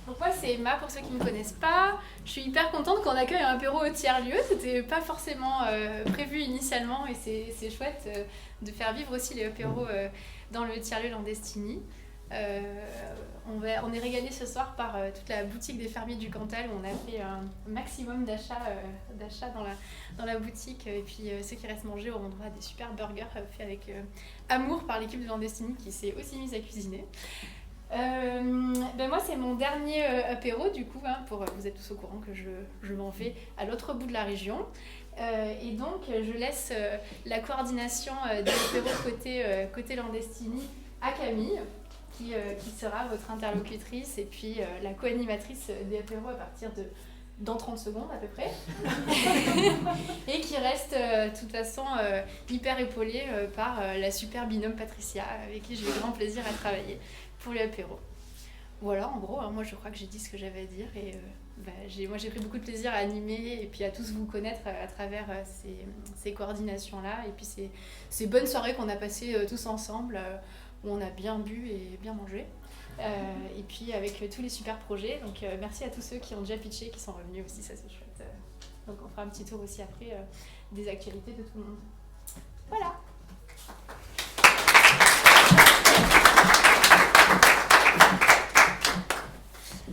Donc moi c'est Emma pour ceux qui ne me connaissent pas. Je suis hyper contente qu'on accueille un apéro au tiers-lieu. C'était pas forcément prévu initialement et c'est chouette de faire vivre aussi les apéros dans le tiers-lieu Landestini. On est régalé ce soir par toute la boutique des fermiers du Cantal où on a fait un maximum d'achats dans la boutique et puis ceux qui restent manger auront droit à des super burgers faits avec amour par l'équipe de Landestini qui s'est aussi mise à cuisiner. Moi c'est mon dernier apéro du coup vous êtes tous au courant que je m'en vais à l'autre bout de la région et donc je laisse la coordination des apéros côté Landestini à Camille qui sera votre interlocutrice et puis la co-animatrice des apéros à partir dans 30 secondes à peu près et qui reste de toute façon hyper épaulée par la super binôme Patricia avec qui j'ai eu grand plaisir à travailler pour l'apéro. Voilà, en gros, moi je crois que j'ai dit ce que j'avais à dire et j'ai pris beaucoup de plaisir à animer et puis à tous vous connaître à travers ces coordinations-là et puis ces bonnes soirées qu'on a passées tous ensemble où on a bien bu et bien mangé. Et puis avec tous les super projets, donc merci à tous ceux qui ont déjà pitché, qui sont revenus aussi, ça c'est chouette. Donc on fera un petit tour aussi après des actualités de tout le monde. Voilà.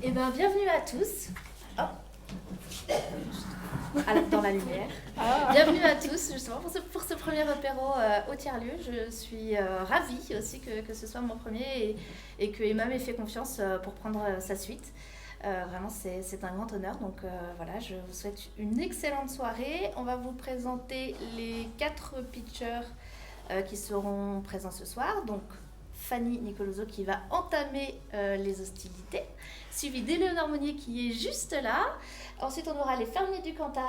Eh bien, bienvenue à tous. Dans la lumière. Bienvenue à tous, justement, pour ce premier apéro au tiers-lieu. Je suis ravie aussi que ce soit mon premier et que Emma m'ait fait confiance pour prendre sa suite. Vraiment, c'est un grand honneur. Donc voilà, je vous souhaite une excellente soirée. On va vous présenter les 4 pitchers qui seront présents ce soir. Donc, Fanny Nicoloso qui va entamer les hostilités, suivie d'Éléonore Monnier qui est juste là. Ensuite, on aura les fermiers du Cantal,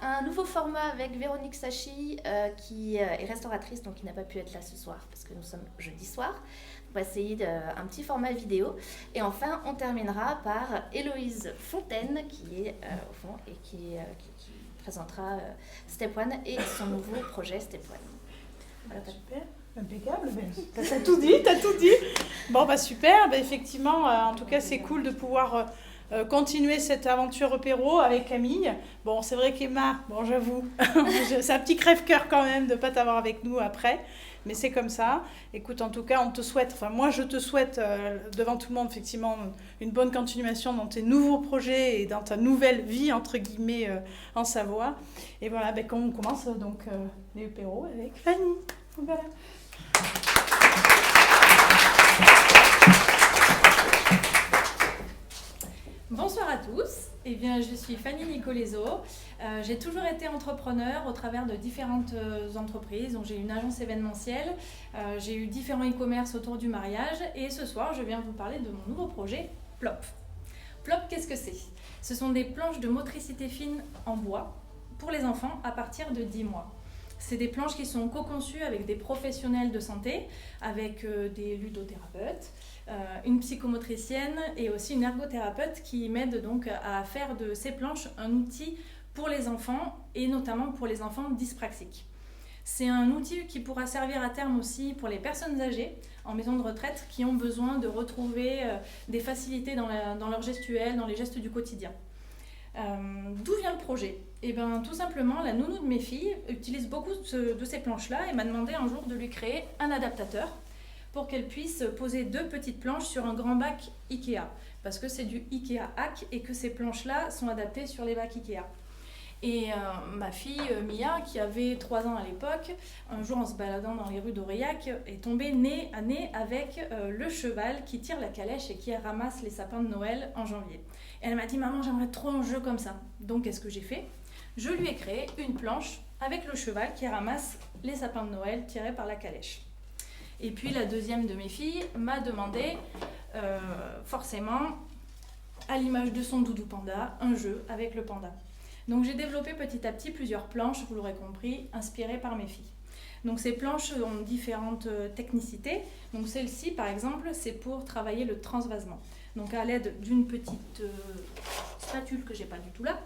un nouveau format avec Véronique Sachi qui est restauratrice, donc qui n'a pas pu être là ce soir parce que nous sommes jeudi soir. On va essayer un petit format vidéo. Et enfin, on terminera par Héloïse Fontaine qui est au fond et qui présentera Step One et son nouveau projet Step One. Voilà, super. Impeccable, t'as tout dit. Bon, super, effectivement, en tout cas, c'est cool de pouvoir continuer cette aventure apéro avec Camille. Bon, c'est vrai qu'Emma, j'avoue, c'est un petit crève-cœur quand même de ne pas t'avoir avec nous après, mais c'est comme ça. Écoute, en tout cas, moi je te souhaite devant tout le monde, effectivement, une bonne continuation dans tes nouveaux projets et dans ta nouvelle vie, entre guillemets, en Savoie. Et voilà, on commence donc les apéros avec Fanny. Voilà. Bonsoir à tous, je suis Fanny Nicoloso. J'ai toujours été entrepreneur au travers de différentes entreprises. Donc, j'ai une agence événementielle, j'ai eu différents e-commerce autour du mariage et ce soir je viens vous parler de mon nouveau projet Plop. Plop, qu'est-ce que c'est ? Ce sont des planches de motricité fine en bois pour les enfants à partir de 10 mois. C'est des planches qui sont co-conçues avec des professionnels de santé, avec des ludothérapeutes, une psychomotricienne et aussi une ergothérapeute qui m'aide donc à faire de ces planches un outil pour les enfants et notamment pour les enfants dyspraxiques. C'est un outil qui pourra servir à terme aussi pour les personnes âgées en maison de retraite qui ont besoin de retrouver des facilités dans leur gestuelle, dans les gestes du quotidien. D'où vient le projet ? Tout simplement, la nounou de mes filles utilise beaucoup de ces planches-là et m'a demandé un jour de lui créer un adaptateur pour qu'elle puisse poser 2 petites planches sur un grand bac Ikea, parce que c'est du Ikea Hack et que ces planches-là sont adaptées sur les bacs Ikea. Et ma fille Mia, qui avait 3 ans à l'époque, un jour en se baladant dans les rues d'Aurillac, est tombée nez à nez avec le cheval qui tire la calèche et qui ramasse les sapins de Noël en janvier. Et elle m'a dit « Maman, j'aimerais trop un jeu comme ça ». Donc qu'est-ce que j'ai fait ? Je lui ai créé une planche avec le cheval qui ramasse les sapins de Noël tirés par la calèche. Et puis la deuxième de mes filles m'a demandé, forcément, à l'image de son doudou panda, un jeu avec le panda. Donc j'ai développé petit à petit plusieurs planches, vous l'aurez compris, inspirées par mes filles. Donc ces planches ont différentes technicités. Donc celle-ci, par exemple, c'est pour travailler le transvasement. Donc à l'aide d'une petite spatule que j'ai pas du tout là,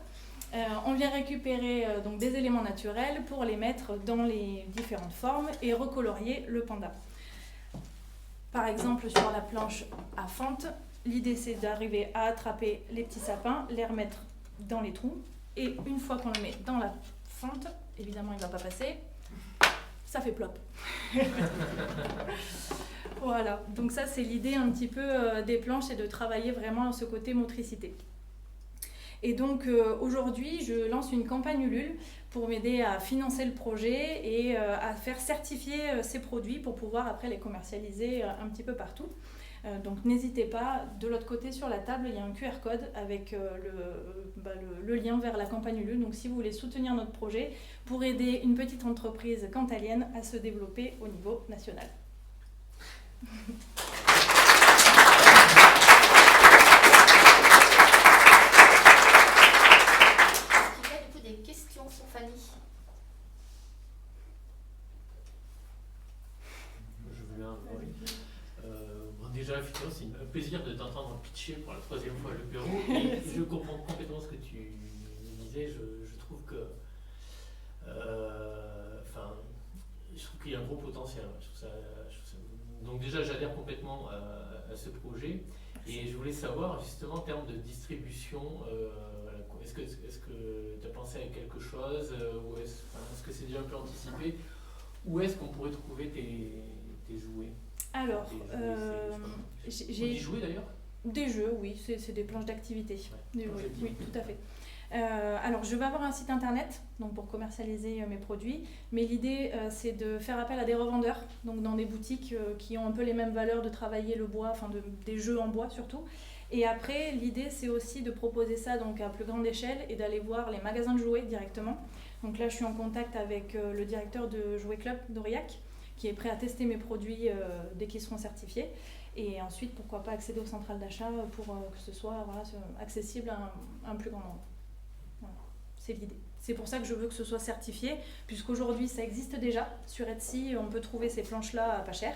on vient récupérer donc des éléments naturels pour les mettre dans les différentes formes et recolorier le panda. Par exemple, sur la planche à fente, l'idée c'est d'arriver à attraper les petits sapins, les remettre dans les trous. Et une fois qu'on le met dans la fente, évidemment il ne va pas passer, ça fait plop. Voilà, donc ça c'est l'idée un petit peu des planches, c'est de travailler vraiment ce côté motricité. Et donc aujourd'hui, je lance une campagne Ulule pour m'aider à financer le projet et à faire certifier ces produits pour pouvoir après les commercialiser un petit peu partout. Donc n'hésitez pas, de l'autre côté sur la table, il y a un QR code avec le lien vers la campagne Ulule. Donc si vous voulez soutenir notre projet pour aider une petite entreprise cantalienne à se développer au niveau national. Déjà, effectivement, c'est un plaisir de t'entendre pitcher pour la troisième fois le bureau. Et je comprends complètement ce que tu disais. Je trouve que, je trouve qu'il y a un gros potentiel. Donc déjà, j'adhère complètement à ce projet. Et je voulais savoir, justement, en termes de distribution, est-ce que tu as pensé à quelque chose ou est-ce que c'est déjà un peu anticipé? Où est-ce qu'on pourrait trouver tes jouets? Alors, j'ai des jouets d'ailleurs? Des jeux, oui, c'est des planches d'activité. Ouais, oui, tout à fait. Alors, je vais avoir un site internet donc pour commercialiser mes produits, mais l'idée c'est de faire appel à des revendeurs, donc dans des boutiques qui ont un peu les mêmes valeurs de travailler le bois, des jeux en bois surtout. Et après, l'idée c'est aussi de proposer ça donc à plus grande échelle et d'aller voir les magasins de jouets directement. Donc là, je suis en contact avec le directeur de Jouet Club d'Aurillac, qui est prêt à tester mes produits dès qu'ils seront certifiés. Et ensuite, pourquoi pas accéder aux centrales d'achat pour que ce soit accessible à un plus grand nombre. Voilà, c'est l'idée. C'est pour ça que je veux que ce soit certifié, puisqu'aujourd'hui, ça existe déjà. Sur Etsy, on peut trouver ces planches-là à pas cher.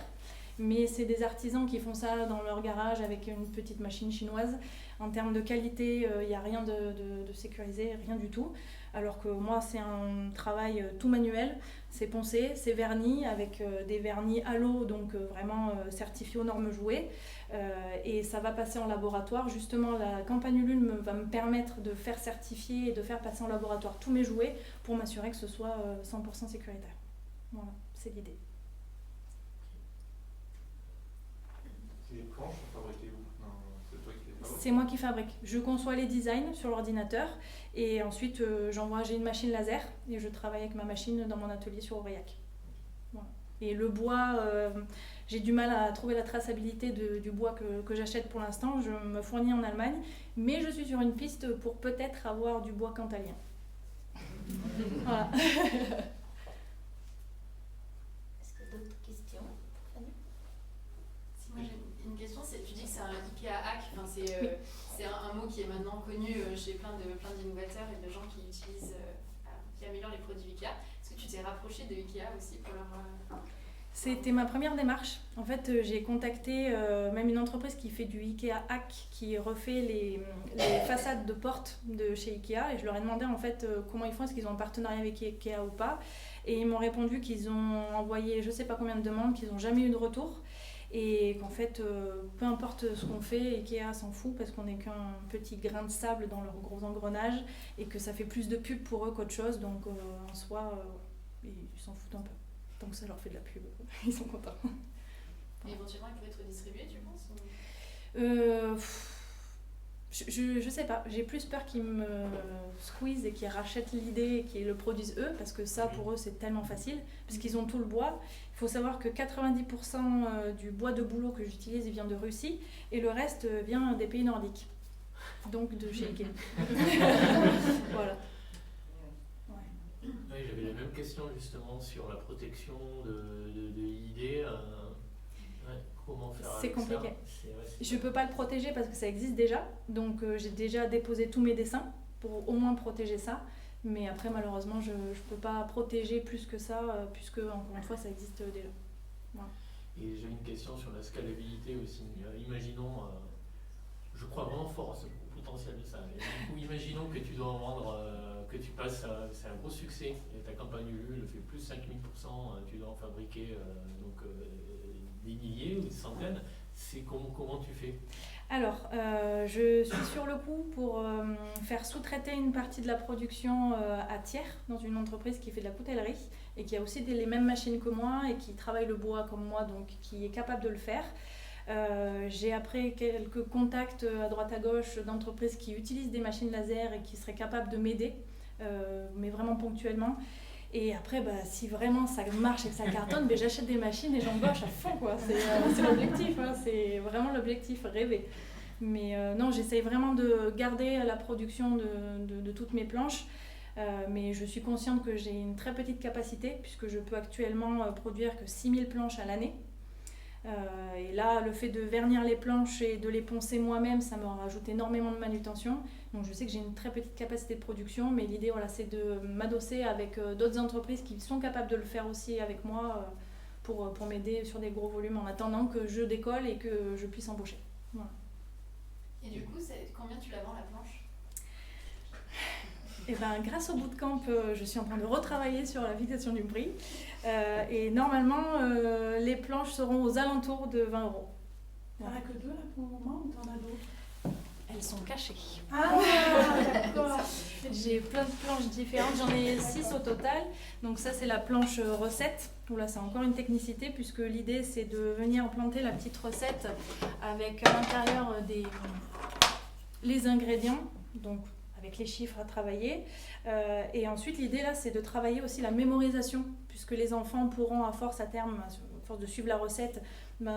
Mais c'est des artisans qui font ça dans leur garage avec une petite machine chinoise. En termes de qualité, il n'y a rien de sécurisé, rien du tout. Alors que moi, c'est un travail tout manuel. C'est poncé, c'est verni avec des vernis à l'eau, donc vraiment certifiés aux normes jouets. Et ça va passer en laboratoire. Justement, la campagne Ulule va me permettre de faire certifier et de faire passer en laboratoire tous mes jouets pour m'assurer que ce soit 100% sécuritaire. Voilà, c'est l'idée. Les planches sont fabriquées où? C'est toi qui les fabriques? C'est moi qui fabrique. Je conçois les designs sur l'ordinateur et ensuite j'ai une machine laser et je travaille avec ma machine dans mon atelier sur Aurillac. Voilà. Et le bois, j'ai du mal à trouver la traçabilité du bois que j'achète pour l'instant. Je me fournis en Allemagne, mais je suis sur une piste pour peut-être avoir du bois cantalien. Voilà. Est-ce que d'autres questions? Si, moi j'ai une question, tu dis que c'est un IKEA hack, c'est un mot qui est maintenant connu chez plein d'innovateurs et de gens qui utilisent, qui améliorent les produits IKEA. Est-ce que tu t'es rapproché de IKEA aussi pour leur... C'était ma première démarche. En fait, j'ai contacté même une entreprise qui fait du IKEA hack, qui refait les façades de portes de chez IKEA. Et je leur ai demandé en fait comment ils font, est-ce qu'ils ont un partenariat avec IKEA ou pas. Et ils m'ont répondu qu'ils ont envoyé je ne sais pas combien de demandes, qu'ils n'ont jamais eu de retour. Et qu'en fait, peu importe ce qu'on fait, IKEA s'en fout parce qu'on n'est qu'un petit grain de sable dans leur gros engrenage et que ça fait plus de pub pour eux qu'autre chose. Donc en soi, ils s'en foutent un peu. Donc ça leur fait de la pub, ils sont contents. Et éventuellement, ils pourraient être distribués, tu penses Je sais pas, j'ai plus peur qu'ils me squeeze et qu'ils rachètent l'idée et qu'ils le produisent eux, parce que ça pour eux c'est tellement facile, parce qu'ils ont tout le bois. Il faut savoir que 90% du bois de bouleau que j'utilise vient de Russie et le reste vient des pays nordiques, donc de chez Ikea. Voilà. Oui, j'avais la même question justement sur la protection de l'idée. Comment faire? C'est compliqué. Ça Je peux pas le protéger parce que ça existe déjà, donc j'ai déjà déposé tous mes dessins pour au moins protéger ça. Mais après, malheureusement, je peux pas protéger plus que ça, puisque encore une fois, ça existe déjà. Voilà. Et j'ai une question sur la scalabilité aussi. Imaginons, je crois vraiment fort à ce potentiel de ça. Et du coup, imaginons que tu dois en vendre, que tu passes, c'est un gros succès. Et ta campagne Ulule fait plus 5000%, tu dois en fabriquer des milliers ou des centaines. Comment tu fais? Alors, je suis sur le coup pour faire sous-traiter une partie de la production à tiers dans une entreprise qui fait de la coutellerie et qui a aussi les mêmes machines que moi et qui travaille le bois comme moi, donc qui est capable de le faire. J'ai après quelques contacts à droite à gauche d'entreprises qui utilisent des machines laser et qui seraient capables de m'aider, mais vraiment ponctuellement. Et après, si vraiment ça marche et que ça cartonne, j'achète des machines et j'embauche à fond, quoi. C'est l'objectif, hein. C'est vraiment l'objectif, rêver. Mais non, j'essaye vraiment de garder la production de toutes mes planches. Mais je suis consciente que j'ai une très petite capacité puisque je peux actuellement produire que 6000 planches à l'année. Et là, le fait de vernir les planches et de les poncer moi-même, ça me rajoute énormément de manutention. Donc je sais que j'ai une très petite capacité de production, mais l'idée, voilà, c'est de m'adosser avec d'autres entreprises qui sont capables de le faire aussi avec moi pour m'aider sur des gros volumes en attendant que je décolle et que je puisse embaucher. Voilà. Et du coup, combien tu la vends la planche? Et grâce au bootcamp, je suis en train de retravailler sur la fixation du prix. Et normalement, les planches seront aux alentours de 20 €. T'en as que 2 là pour le moment ou t'en as d'autres? Elles sont cachées. Ah, d'accord. J'ai plein de planches différentes, j'en ai 6 au total. Donc ça, c'est la planche recette. Là, c'est encore une technicité puisque l'idée, c'est de venir planter la petite recette avec à l'intérieur les ingrédients. Donc avec les chiffres à travailler. Et ensuite, l'idée là, c'est de travailler aussi la mémorisation, puisque les enfants pourront, à force à terme, à force de suivre la recette,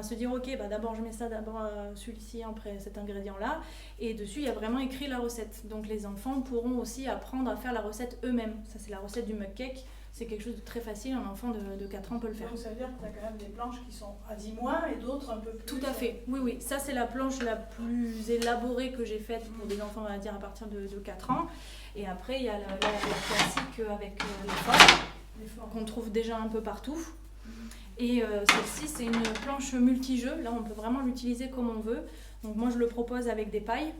se dire ok, d'abord je mets ça, d'abord celui-ci, après cet ingrédient-là. Et dessus, il y a vraiment écrit la recette. Donc les enfants pourront aussi apprendre à faire la recette eux-mêmes. Ça, c'est la recette du mug cake. C'est quelque chose de très facile, un enfant de 4 ans peut le faire. Donc ça veut dire que tu as quand même des planches qui sont à 10 mois et d'autres un peu plus... Tout à fait, oui. Ça, c'est la planche la plus élaborée que j'ai faite pour des enfants, on va dire, à partir de 4 ans. Et après, il y a la classique avec les formes qu'on trouve déjà un peu partout. Et celle-ci, c'est une planche multi-jeu. Là, on peut vraiment l'utiliser comme on veut. Donc moi, je le propose avec des pailles.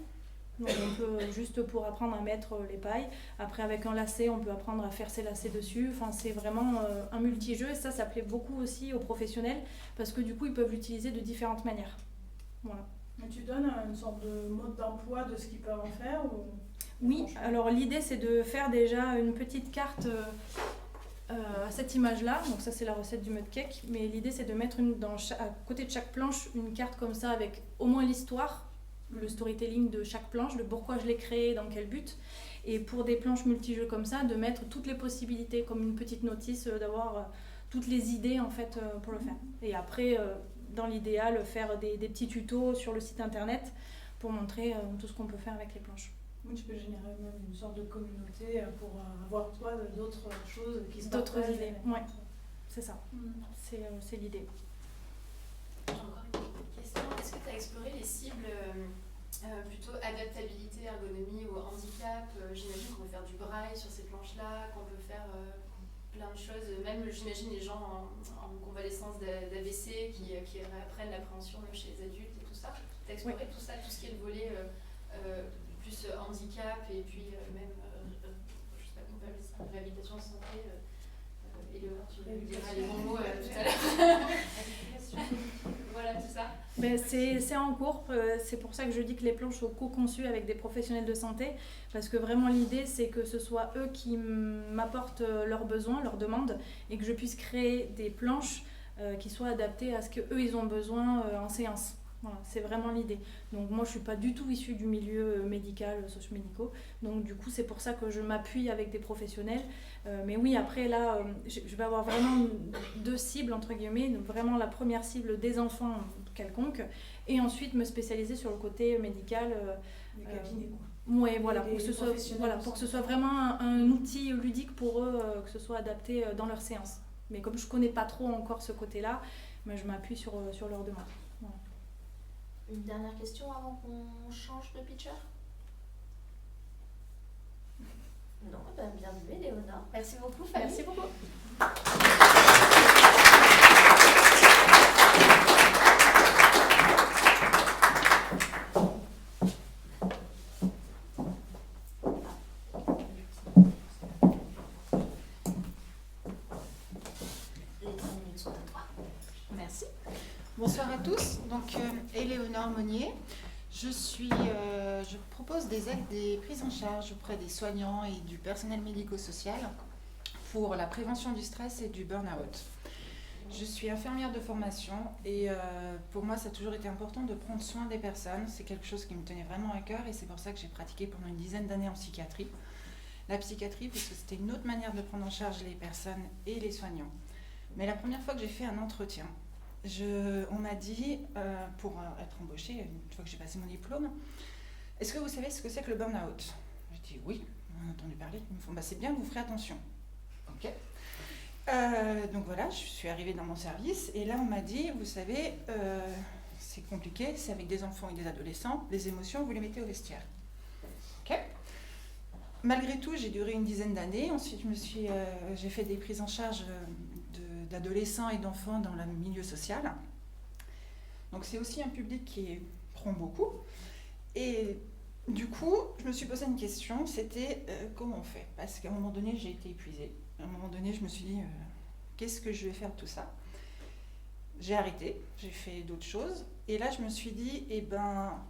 Donc on peut juste pour apprendre à mettre les pailles. Après avec un lacet, on peut apprendre à faire ses lacets dessus. Enfin, c'est vraiment un multi-jeu et ça plaît beaucoup aussi aux professionnels parce que du coup ils peuvent l'utiliser de différentes manières. Voilà. Mais tu donnes une sorte de mode d'emploi de ce qu'ils peuvent en faire ou... Oui, alors l'idée c'est de faire déjà une petite carte à cette image-là. Donc ça c'est la recette du mud cake. Mais l'idée c'est de mettre à côté de chaque planche une carte comme ça avec au moins l'histoire, le storytelling de chaque planche, de pourquoi je l'ai créé, dans quel but. Et pour des planches multijeux comme ça, de mettre toutes les possibilités, comme une petite notice, d'avoir toutes les idées en fait pour le faire. Et après, dans l'idéal, faire des petits tutos sur le site internet pour montrer tout ce qu'on peut faire avec les planches. Oui, tu peux générer même une sorte de communauté pour avoir toi d'autres choses qui se d'autres partagent. idées, oui, c'est ça. C'est l'idée. J'ai encore une question. Est-ce que tu as exploré les cibles plutôt adaptabilité, ergonomie ou handicap? J'imagine qu'on peut faire du braille sur ces planches-là, qu'on peut faire plein de choses. Même, j'imagine, les gens en convalescence d'AVC qui apprennent l'appréhension chez les adultes et tout ça. Tu as exploré tout ça, tout ce qui est le volet plus handicap et puis même, je sais pas comment on appelle ça, réhabilitation santé. Tu diras les bons mots tout à l'heure. Voilà, tout ça. C'est en cours, c'est pour ça que je dis que les planches sont co-conçues avec des professionnels de santé, parce que vraiment l'idée c'est que ce soit eux qui m'apportent leurs besoins, leurs demandes, et que je puisse créer des planches qui soient adaptées à ce qu'eux ils ont besoin en séance. Voilà, c'est vraiment l'idée. Donc moi je suis pas du tout issue du milieu médical, socio-médicaux, donc du coup c'est pour ça que je m'appuie avec des professionnels. Mais oui, après là, je vais avoir vraiment 2 cibles entre guillemets, donc vraiment la première cible des enfants quelconques, et ensuite me spécialiser sur le côté médical. Des cabinets quoi. Oui, voilà, pour que ce soit vraiment un outil ludique pour eux, que ce soit adapté dans leur séance. Mais comme je connais pas trop encore ce côté-là, je m'appuie sur leurs demandes. Voilà. Une dernière question avant qu'on change de pitcher? Non, bien joué Léona. Merci beaucoup Fanny. Merci beaucoup. Monnier. Je propose des aides, des prises en charge auprès des soignants et du personnel médico-social pour la prévention du stress et du burn-out. Je suis infirmière de formation et pour moi, ça a toujours été important de prendre soin des personnes. C'est quelque chose qui me tenait vraiment à cœur et c'est pour ça que j'ai pratiqué pendant une dizaine d'années en psychiatrie. La psychiatrie, parce que c'était une autre manière de prendre en charge les personnes et les soignants. Mais la première fois que j'ai fait un entretien, on m'a dit, pour être embauchée, une fois que j'ai passé mon diplôme, est-ce que vous savez ce que c'est que le burn-out ? J'ai dit oui, on a entendu parler. Ils me font, c'est bien, vous ferez attention. Ok. Donc voilà, je suis arrivée dans mon service et là on m'a dit, vous savez, c'est compliqué, c'est avec des enfants et des adolescents, les émotions, vous les mettez au vestiaire. Ok. Malgré tout, j'ai duré une dizaine d'années. Ensuite, j'ai fait des prises en charge d'adolescents et d'enfants dans le milieu social. Donc c'est aussi un public qui prend beaucoup. Et du coup, je me suis posé une question, c'était comment on fait ? Parce qu'à un moment donné, j'ai été épuisée. À un moment donné, je me suis dit, qu'est-ce que je vais faire de tout ça ? J'ai arrêté, j'ai fait d'autres choses. Et là, je me suis dit,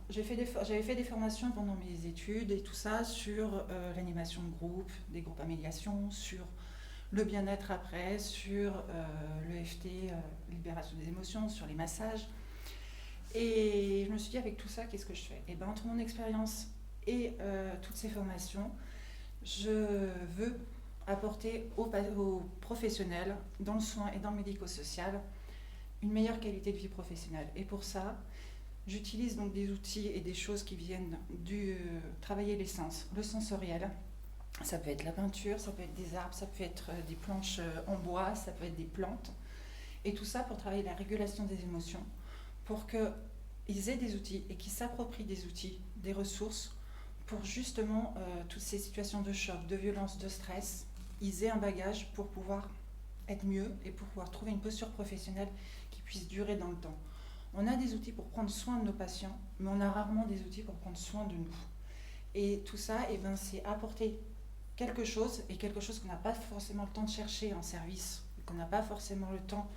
j'avais fait des formations pendant mes études et tout ça sur l'animation de groupe, des groupes à médiation, sur le bien-être après, sur l'EFT, libération des émotions, sur les massages. Et je me suis dit, avec tout ça, qu'est-ce que je fais ? Et entre mon expérience et toutes ces formations, je veux apporter aux professionnels, dans le soin et dans le médico-social, une meilleure qualité de vie professionnelle. Et pour ça, j'utilise donc des outils et des choses qui viennent travailler les sens, le sensoriel. Ça peut être la peinture, ça peut être des arbres, ça peut être des planches en bois, ça peut être des plantes. Et tout ça pour travailler la régulation des émotions, pour qu'ils aient des outils et qu'ils s'approprient des outils, des ressources, pour justement toutes ces situations de choc, de violence, de stress, ils aient un bagage pour pouvoir être mieux et pour pouvoir trouver une posture professionnelle qui puisse durer dans le temps. On a des outils pour prendre soin de nos patients, mais on a rarement des outils pour prendre soin de nous. Et tout ça, c'est apporter quelque chose, et quelque chose qu'on n'a pas forcément le temps de chercher en service, qu'on n'a pas forcément le temps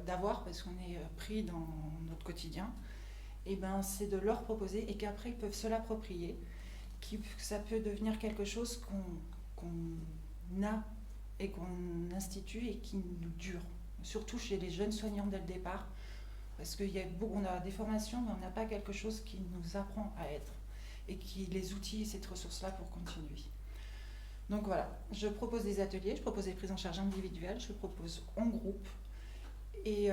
d'avoir parce qu'on est pris dans notre quotidien, c'est de leur proposer et qu'après ils peuvent se l'approprier, que ça peut devenir quelque chose qu'on a et qu'on institue et qui nous dure, surtout chez les jeunes soignants dès le départ, parce qu'on a des formations, mais on n'a pas quelque chose qui nous apprend à être, et qui les outils et cette ressource-là pour continuer. Donc voilà, je propose des ateliers, je propose des prises en charge individuelles, je propose en groupe, et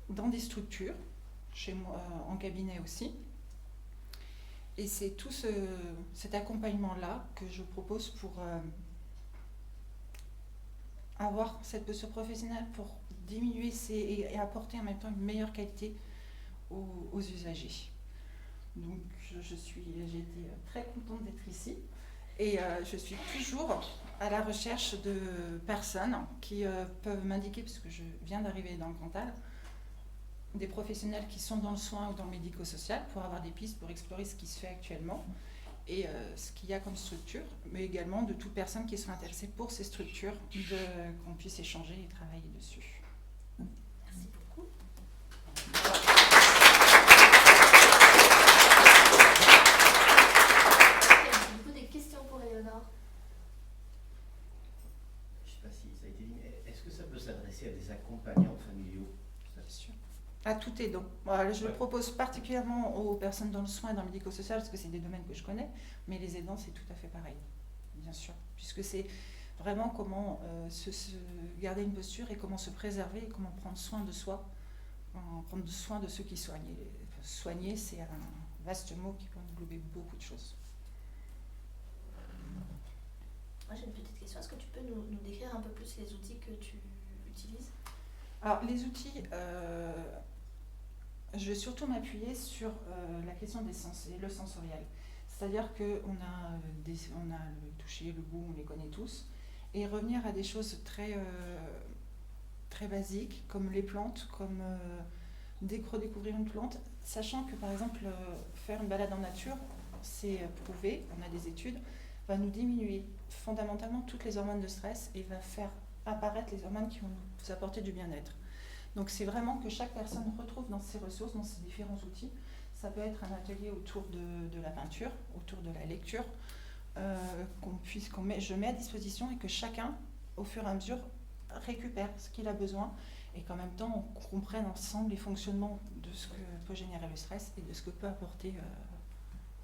dans des structures, chez moi, en cabinet aussi. Et c'est tout cet accompagnement-là que je propose pour avoir cette posture professionnelle, pour diminuer et apporter en même temps une meilleure qualité aux usagers. Donc j'ai été très contente d'être ici et je suis toujours à la recherche de personnes qui peuvent m'indiquer, puisque je viens d'arriver dans le Cantal, des professionnels qui sont dans le soin ou dans le médico-social pour avoir des pistes pour explorer ce qui se fait actuellement et ce qu'il y a comme structure, mais également de toutes personnes qui sont intéressées pour ces structures, qu'on puisse échanger et travailler dessus. Merci beaucoup. Du coup, des questions pour Éléonore? Je ne sais pas si ça a été dit, mais est-ce que ça peut s'adresser à des accompagnants familiaux? À tout aidant. Voilà, je le propose particulièrement aux personnes dans le soin et dans le médico-social, parce que c'est des domaines que je connais, mais les aidants, c'est tout à fait pareil, bien sûr, puisque c'est vraiment comment se garder une posture et comment se préserver et comment prendre soin de soi, prendre soin de ceux qui soignent. Et soigner, c'est un vaste mot qui peut englober beaucoup de choses. Moi, j'ai une petite question. Est-ce que tu peux nous décrire un peu plus les outils que tu utilises? Alors, les outils, je vais surtout m'appuyer sur la question des sens et le sensoriel. C'est-à-dire qu'on a le toucher, le goût, on les connaît tous, et revenir à des choses très, très basiques, comme les plantes, comme redécouvrir une plante, sachant que, par exemple, faire une balade en nature, c'est prouvé, on a des études, va nous diminuer fondamentalement toutes les hormones de stress et va faire apparaître les hormones qui vont nous apporter du bien-être. Donc c'est vraiment que chaque personne retrouve dans ses ressources, dans ses différents outils. Ça peut être un atelier autour de la peinture, autour de la lecture, je mets à disposition et que chacun, au fur et à mesure, récupère ce qu'il a besoin et qu'en même temps on comprenne ensemble les fonctionnements de ce que peut générer le stress et de ce que peut apporter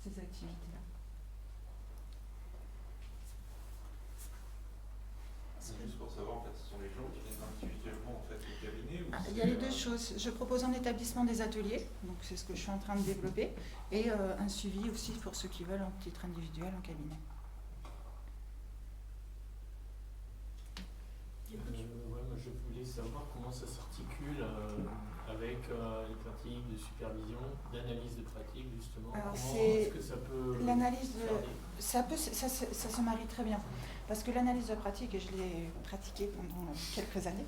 ces activités-là. Juste pour savoir, en fait, ce sont les gens qui viennent individuellement en fait, au cabinet ou Il y a les deux choses. Je propose en établissement des ateliers, donc c'est ce que je suis en train de développer, et un suivi aussi pour ceux qui veulent en titre individuel en cabinet. Moi, je voulais savoir comment ça s'articule avec les pratiques de supervision, d'analyse de pratique justement. Alors, Comment est-ce que ça peut l'analyse faire ça se marie très bien, parce que l'analyse de pratique, et je l'ai pratiquée pendant quelques années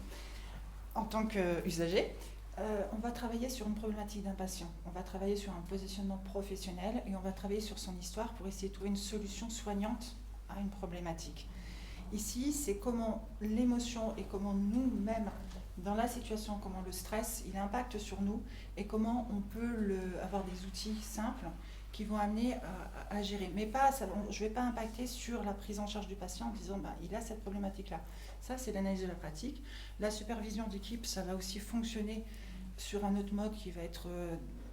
en tant qu'usager, on va travailler sur une problématique d'un patient, on va travailler sur un positionnement professionnel et on va travailler sur son histoire pour essayer de trouver une solution soignante à une problématique. Ici, c'est comment l'émotion et comment nous-mêmes, dans la situation, comment le stress, il impacte sur nous et comment on peut avoir des outils simples qui vont amener à gérer. Mais je ne vais pas impacter sur la prise en charge du patient en disant il a cette problématique-là. Ça, c'est l'analyse de la pratique. La supervision d'équipe, ça va aussi fonctionner sur un autre mode qui va être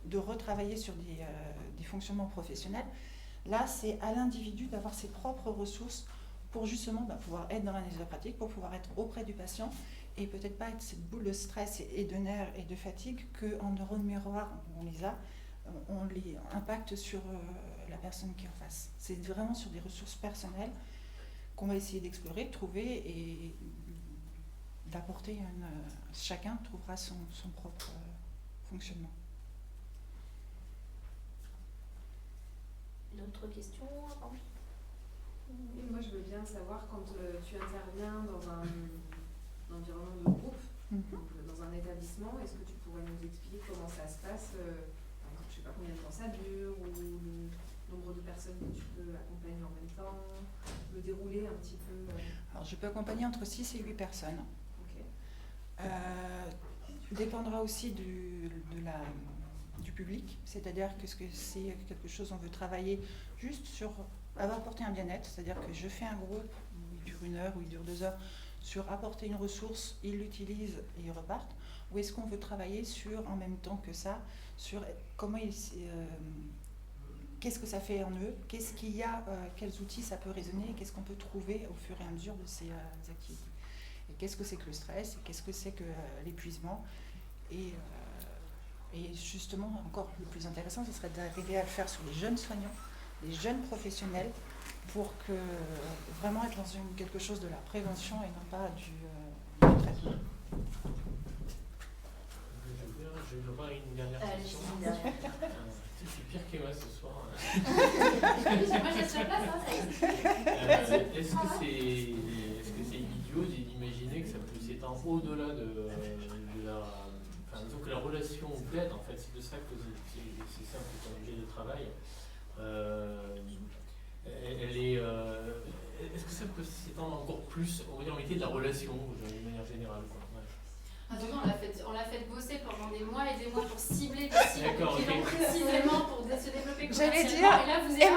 de retravailler sur des fonctionnements professionnels. Là, c'est à l'individu d'avoir ses propres ressources pour justement pouvoir être dans l'analyse de la pratique, pour pouvoir être auprès du patient et peut-être pas être cette boule de stress et de nerfs et de fatigue qu'en neurones miroirs, on les impacte sur la personne qui est en face. C'est vraiment sur des ressources personnelles qu'on va essayer d'explorer, de trouver et d'apporter. Chacun trouvera son propre fonctionnement. D'autres questions? Et moi, je veux bien savoir quand tu interviens dans un environnement de groupe, donc, dans un établissement, est-ce que tu pourrais nous expliquer comment ça se passe, par exemple, je sais pas combien de temps ça dure, ou le nombre de personnes que tu peux accompagner en même temps, le dérouler un petit peu Alors, je peux accompagner entre 6 et 8 personnes. Ok. Dépendra aussi du public, c'est-à-dire que c'est quelque chose on veut travailler juste sur apporter un bien-être, c'est-à-dire que je fais un groupe, il dure 1 heure ou il dure 2 heures, sur apporter une ressource, ils l'utilisent et ils repartent, ou est-ce qu'on veut travailler sur, en même temps que ça, sur comment qu'est-ce que ça fait en eux, qu'est-ce qu'il y a, quels outils ça peut résonner, et qu'est-ce qu'on peut trouver au fur et à mesure de ces activités. Et qu'est-ce que c'est que le stress, et qu'est-ce que c'est que l'épuisement, et justement, encore le plus intéressant, ce serait d'arriver à le faire sur les jeunes soignants, les jeunes professionnels, pour que vraiment être dans quelque chose de la prévention et non pas du traitement. Je vais avoir une dernière question. C'est pire qu'Emma ce soir. Moi, j'ai sur place. Est-ce que c'est idiot d'imaginer que ça peut s'étendre au-delà de la... Enfin, disons que la relation d'aide, en fait, c'est de ça que c'est ça que ton objet de travail. Est-ce que ça peut s'étendre encore plus au métier de la relation, d'une manière générale, quoi. Attends, on l'a fait bosser pendant des mois et des mois pour cibler des cibles D'accord, qui ok. vont précisément pour se développer J'allais commercialement. dire, Et là, vous êtes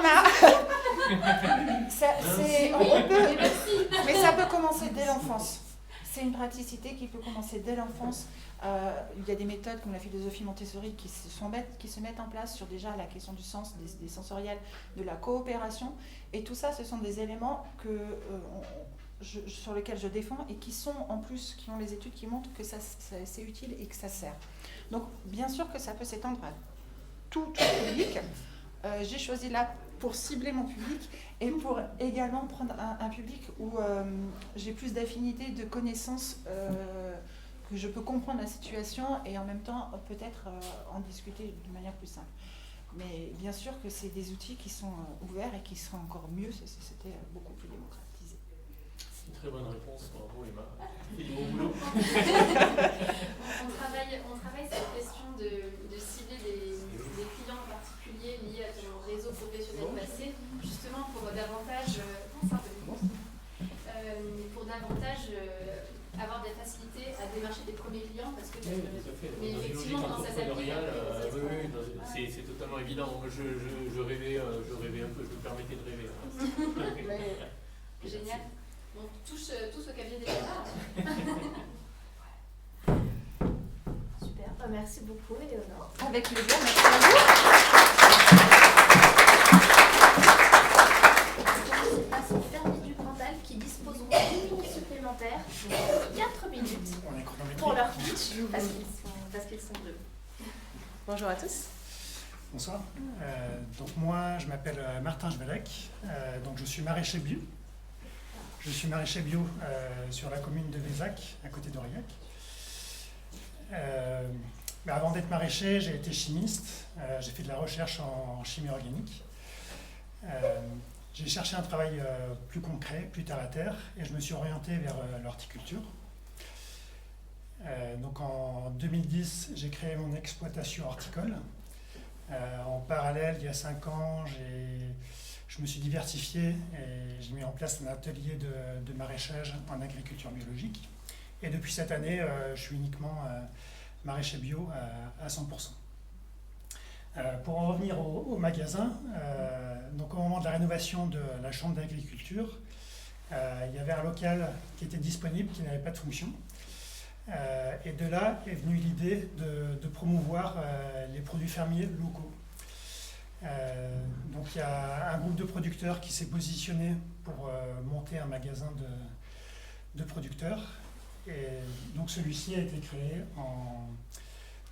mais ça peut commencer dès l'enfance. C'est une praticité qui peut commencer dès l'enfance. Il y a des méthodes comme la philosophie Montessori qui se mettent en place sur déjà la question du sens, des sensoriels, de la coopération. Et tout ça, ce sont des éléments sur lesquels je défends et qui ont les études qui montrent que c'est utile et que ça sert. Donc, bien sûr que ça peut s'étendre à tout public. J'ai choisi là pour cibler mon public et pour également prendre un public où j'ai plus d'affinité, de connaissances, que je peux comprendre la situation et en même temps peut-être en discuter de manière plus simple. Mais bien sûr que c'est des outils qui sont ouverts et qui seraient encore mieux si c'était beaucoup plus démocratisé. Une très bonne réponse, bravo Emma. Et du bon boulot. on travaille cette question de cibler des clients en particulier liés à ton réseau professionnel passé, justement pour davantage avoir des facilités à démarcher des premiers clients parce que Oui, tout à fait. mais Dans une effectivement logique quand ça s'applique entrepreneuriale, après, c'est totalement évident. Moi, je rêvais un peu, je me permettais de rêver. Génial. Donc tous au cabinet des départ. Super, merci beaucoup Éléonore. Avec plaisir, merci à vous. C'est passe au fermier du Cantal qui disposeront d'une minute supplémentaire, 4 minutes, On est chronométré. pour leur pitch, parce qu'ils sont deux. Bonjour à tous. Bonsoir. Donc moi, je m'appelle Martin Jvelec. Donc je suis maraîcher bio. Je suis maraîcher bio sur la commune de Vézac, à côté d'Aurillac. Mais avant d'être maraîcher, j'ai été chimiste. J'ai fait de la recherche en chimie organique. J'ai cherché un travail plus concret, plus terre à terre, et je me suis orienté vers l'horticulture. Donc en 2010, j'ai créé mon exploitation horticole. En parallèle, il y a 5 ans, je me suis diversifié et j'ai mis en place un atelier de maraîchage en agriculture biologique. Et depuis cette année, je suis uniquement maraîcher bio à 100%. Pour en revenir au magasin, donc au moment de la rénovation de la chambre d'agriculture, il y avait un local qui était disponible, qui n'avait pas de fonction. Et de là est venue l'idée de promouvoir les produits fermiers locaux. Donc il y a un groupe de producteurs qui s'est positionné pour monter un magasin de producteurs. Et donc celui-ci a été créé en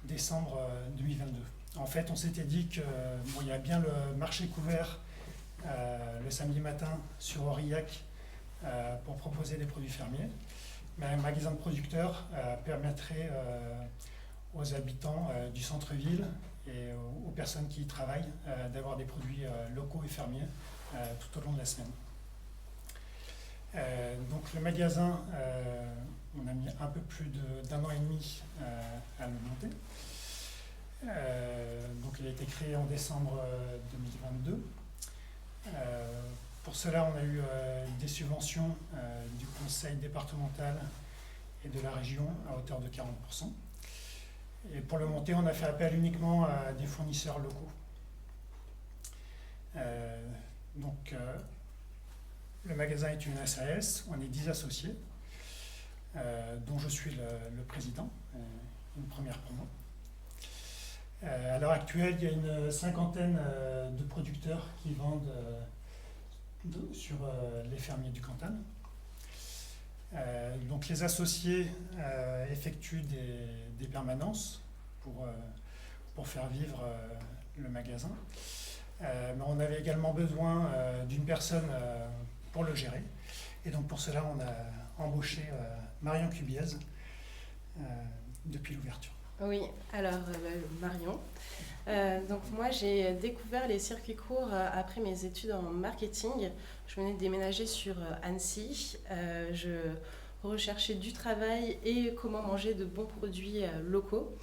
décembre 2022. En fait, on s'était dit que il y a bien le marché couvert le samedi matin sur Aurillac pour proposer des produits fermiers. Mais un magasin de producteurs permettrait aux habitants du centre-ville et aux personnes qui y travaillent d'avoir des produits locaux et fermiers tout au long de la semaine. Donc le magasin, on a mis un peu plus d'1 an et demi à le monter. Donc il a été créé en décembre 2022. Pour cela, on a eu des subventions du conseil départemental et de la région à hauteur de 40%. Et pour le monter, on a fait appel uniquement à des fournisseurs locaux. Le magasin est une SAS, on est 10 associés, dont je suis le président, une première pour moi. À l'heure actuelle, il y a une 50aine de producteurs qui vendent sur les fermiers du Cantal. Donc les associés effectuent des permanences pour faire vivre le magasin. Mais on avait également besoin d'une personne pour le gérer. Et donc pour cela, on a embauché Marion Cubiez depuis l'ouverture. Oui, alors Marion. Donc moi j'ai découvert les circuits courts après mes études en marketing. Je venais de déménager sur Annecy. Je recherchais du travail et comment manger de bons produits locaux.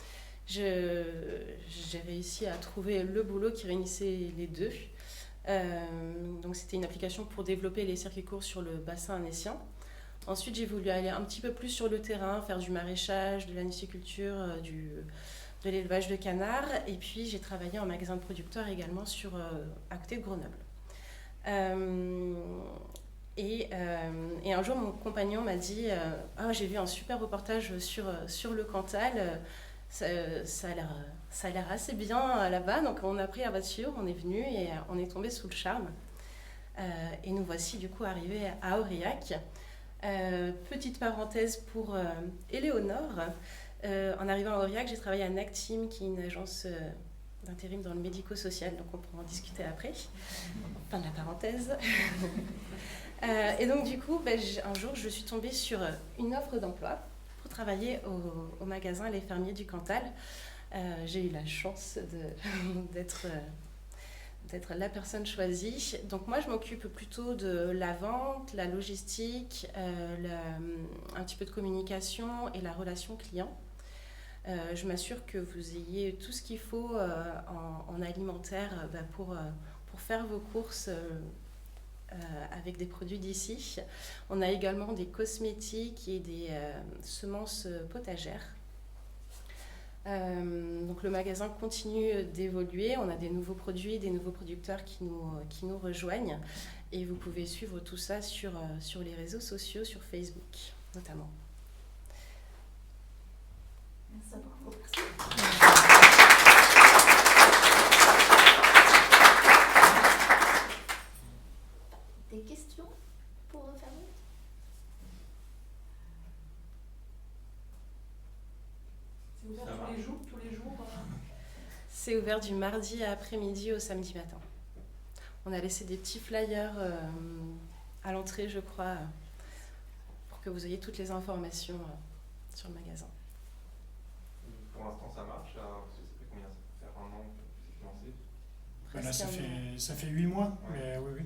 J'ai réussi à trouver le boulot qui réunissait les deux. Donc c'était une application pour développer les circuits courts sur le bassin annécien. Ensuite, j'ai voulu aller un petit peu plus sur le terrain, faire du maraîchage, de la nuciculture, de l'élevage de canards. Et puis, j'ai travaillé en magasin de producteurs également à côté de Grenoble. Et un jour, mon compagnon m'a dit « Ah, j'ai vu un super reportage sur le Cantal, ça a l'air assez bien là-bas. » Donc, on a pris la voiture, on est venu et on est tombé sous le charme. Et nous voici du coup arrivés à Aurillac. Petite parenthèse pour Éléonore. En arrivant à Aurillac, j'ai travaillé à Nactim, qui est une agence d'intérim dans le médico-social, donc on pourra en discuter après. Fin de la parenthèse. Et donc du coup, un jour, je suis tombée sur une offre d'emploi pour travailler au magasin Les Fermiers du Cantal. J'ai eu la chance d'être la personne choisie. Donc moi, je m'occupe plutôt de la vente, la logistique, un petit peu de communication et la relation client. Je m'assure que vous ayez tout ce qu'il faut en alimentaire pour faire vos courses avec des produits d'ici. On a également des cosmétiques et des semences potagères. Donc le magasin continue d'évoluer, on a des nouveaux produits, des nouveaux producteurs qui nous rejoignent et vous pouvez suivre tout ça sur les réseaux sociaux, sur Facebook notamment. Merci beaucoup. Des questions pour Fanny? C'est ouvert tous les jours C'est ouvert du mardi après-midi au samedi matin. On a laissé des petits flyers à l'entrée, je crois, pour que vous ayez toutes les informations sur le magasin. Pour l'instant, ça marche. Ça fait combien? Ça fait 1 an que c'est lancé? Là, ça fait 8 mois, mais oui.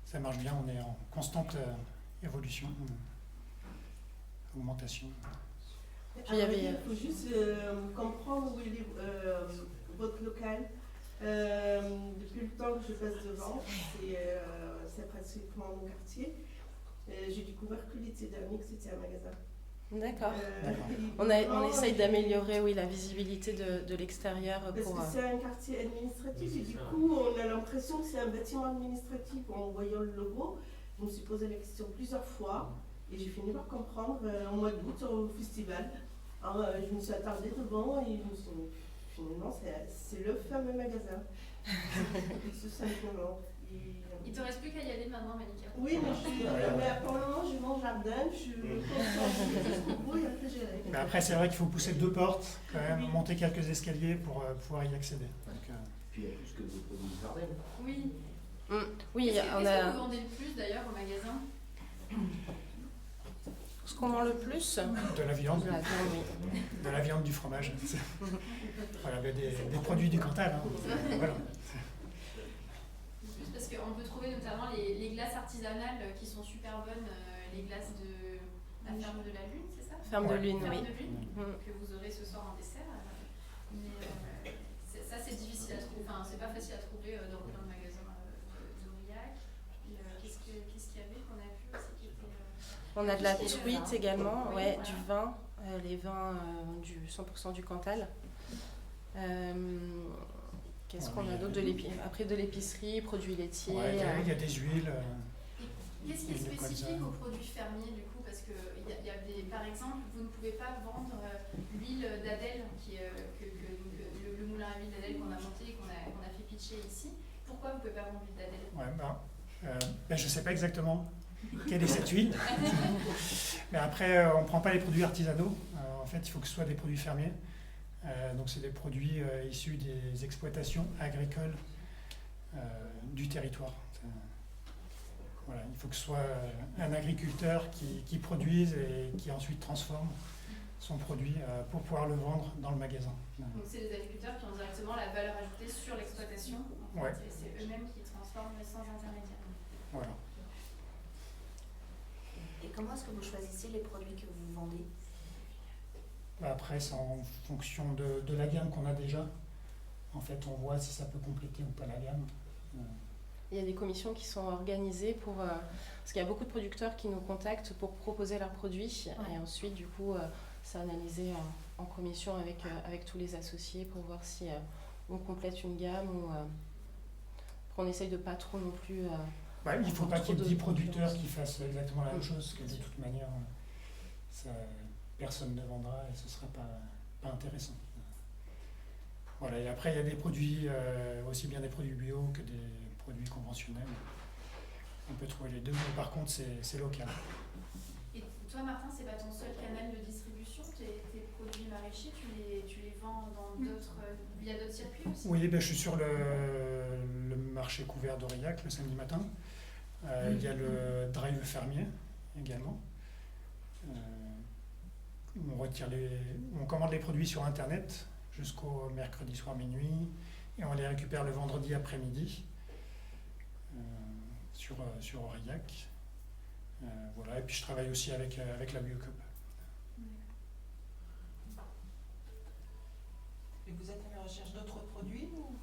Ça marche bien, on est en constante évolution, augmentation. Il faut juste comprendre où est votre local. Depuis le temps que je passe devant, c'est pratiquement mon quartier. J'ai découvert que l'été dernier que c'était un magasin. D'accord. On essaye d'améliorer la visibilité de l'extérieur. Parce que c'est un quartier administratif et du coup on a l'impression que c'est un bâtiment administratif. En voyant le logo, je me suis posé la question plusieurs fois et j'ai fini par comprendre au mois d'août au festival. Alors, je me suis attardée devant et je me suis dit finalement c'est le fameux magasin. Tout simplement. Il te reste plus qu'à y aller maintenant, Malika. Oui, mais pour le moment, je vais mon jardin, je me concentre jusqu'au bout et après j'irai. Mais après, c'est vrai qu'il faut pousser 2 portes, quand même, monter quelques escaliers pour pouvoir y accéder. Donc, Puis il y a plus que des produits du jardin. Oui. Oui, Qu'est-ce que vous vendez le plus d'ailleurs au magasin? Ce qu'on vend le plus? De la viande. Oui. De la viande, du fromage. Voilà, des produits du Cantal. Hein. Voilà. Parce qu'on peut trouver notamment les glaces artisanales qui sont super bonnes, les glaces de la Ferme de la Lune, c'est ça? Ferme de Lune, oui. Que vous aurez ce soir en dessert. Mais ça, c'est difficile à trouver, enfin, c'est pas facile à trouver dans le magasin d'Aurillac. Qu'est-ce qu'il y avait qu'on a vu aussi qui était, on a de la truite également, ouais, du vin, les vins du 100% du Cantal. Qu'est-ce qu'on a d'autre? Après de l'épicerie, produits laitiers. Ouais, il y a des huiles. Qu'est-ce qui est spécifique aux produits fermiers du coup? Parce que y a des, par exemple, vous ne pouvez pas vendre l'huile d'Adèle, le moulin à huile d'Adèle qu'on a monté et qu'on a fait pitcher ici. Pourquoi vous ne pouvez pas vendre l'huile d'Adèle? Je ne sais pas exactement quelle est cette huile. Mais après, on ne prend pas les produits artisanaux. En fait, il faut que ce soit des produits fermiers. Donc c'est des produits issus des exploitations agricoles du territoire. Voilà, il faut que ce soit un agriculteur qui produise et qui ensuite transforme son produit pour pouvoir le vendre dans le magasin. Donc c'est les agriculteurs qui ont directement la valeur ajoutée sur l'exploitation. En fait, et c'est eux-mêmes qui transforment sans intermédiaire. Voilà. Et comment est-ce que vous choisissez les produits que vous vendez? Après, c'est en fonction de la gamme qu'on a déjà. En fait, on voit si ça peut compléter ou pas la gamme. Il y a des commissions qui sont organisées parce qu'il y a beaucoup de producteurs qui nous contactent pour proposer leurs produits. Ouais. Et ensuite, du coup, c'est analysé en commission avec tous les associés pour voir si on complète une gamme ou qu'on essaye de pas trop non plus... il ne faut pas qu'il y ait 10 producteurs qui fassent exactement la même chose, parce que de toute manière, personne ne vendra et ce ne sera pas intéressant. Voilà, et après, il y a des produits, aussi bien des produits bio que des produits conventionnels. On peut trouver les deux, mais par contre, c'est local. Et toi, Martin, c'est pas ton seul canal de distribution? Tes produits maraîchers, tu les vends via d'autres circuits aussi? Oui, je suis sur le marché couvert d'Aurillac le samedi matin. Il y a le drive fermier également. On commande les produits sur Internet jusqu'au mercredi soir minuit et on les récupère le vendredi après-midi sur Aurillac. Voilà. Et puis je travaille aussi avec la Biocup. Et vous êtes à la recherche d'autres produits ou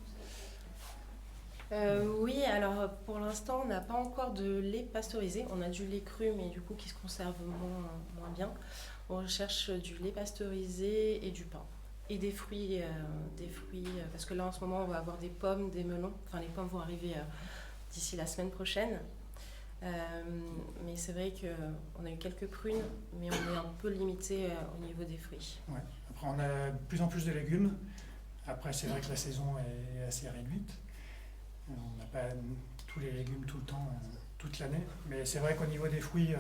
Oui, alors pour l'instant, on n'a pas encore de lait pasteurisé. On a du lait cru, mais du coup qui se conserve moins bien. On recherche du lait pasteurisé et du pain. Et des fruits, parce que là en ce moment, on va avoir des pommes, des melons. Enfin, les pommes vont arriver d'ici la semaine prochaine. Mais c'est vrai qu'on a eu quelques prunes, mais on est un peu limité au niveau des fruits. Ouais. Après, on a de plus en plus de légumes. Après, c'est vrai que la saison est assez réduite. On n'a pas tous les légumes tout le temps, toute l'année. Mais c'est vrai qu'au niveau des fruits,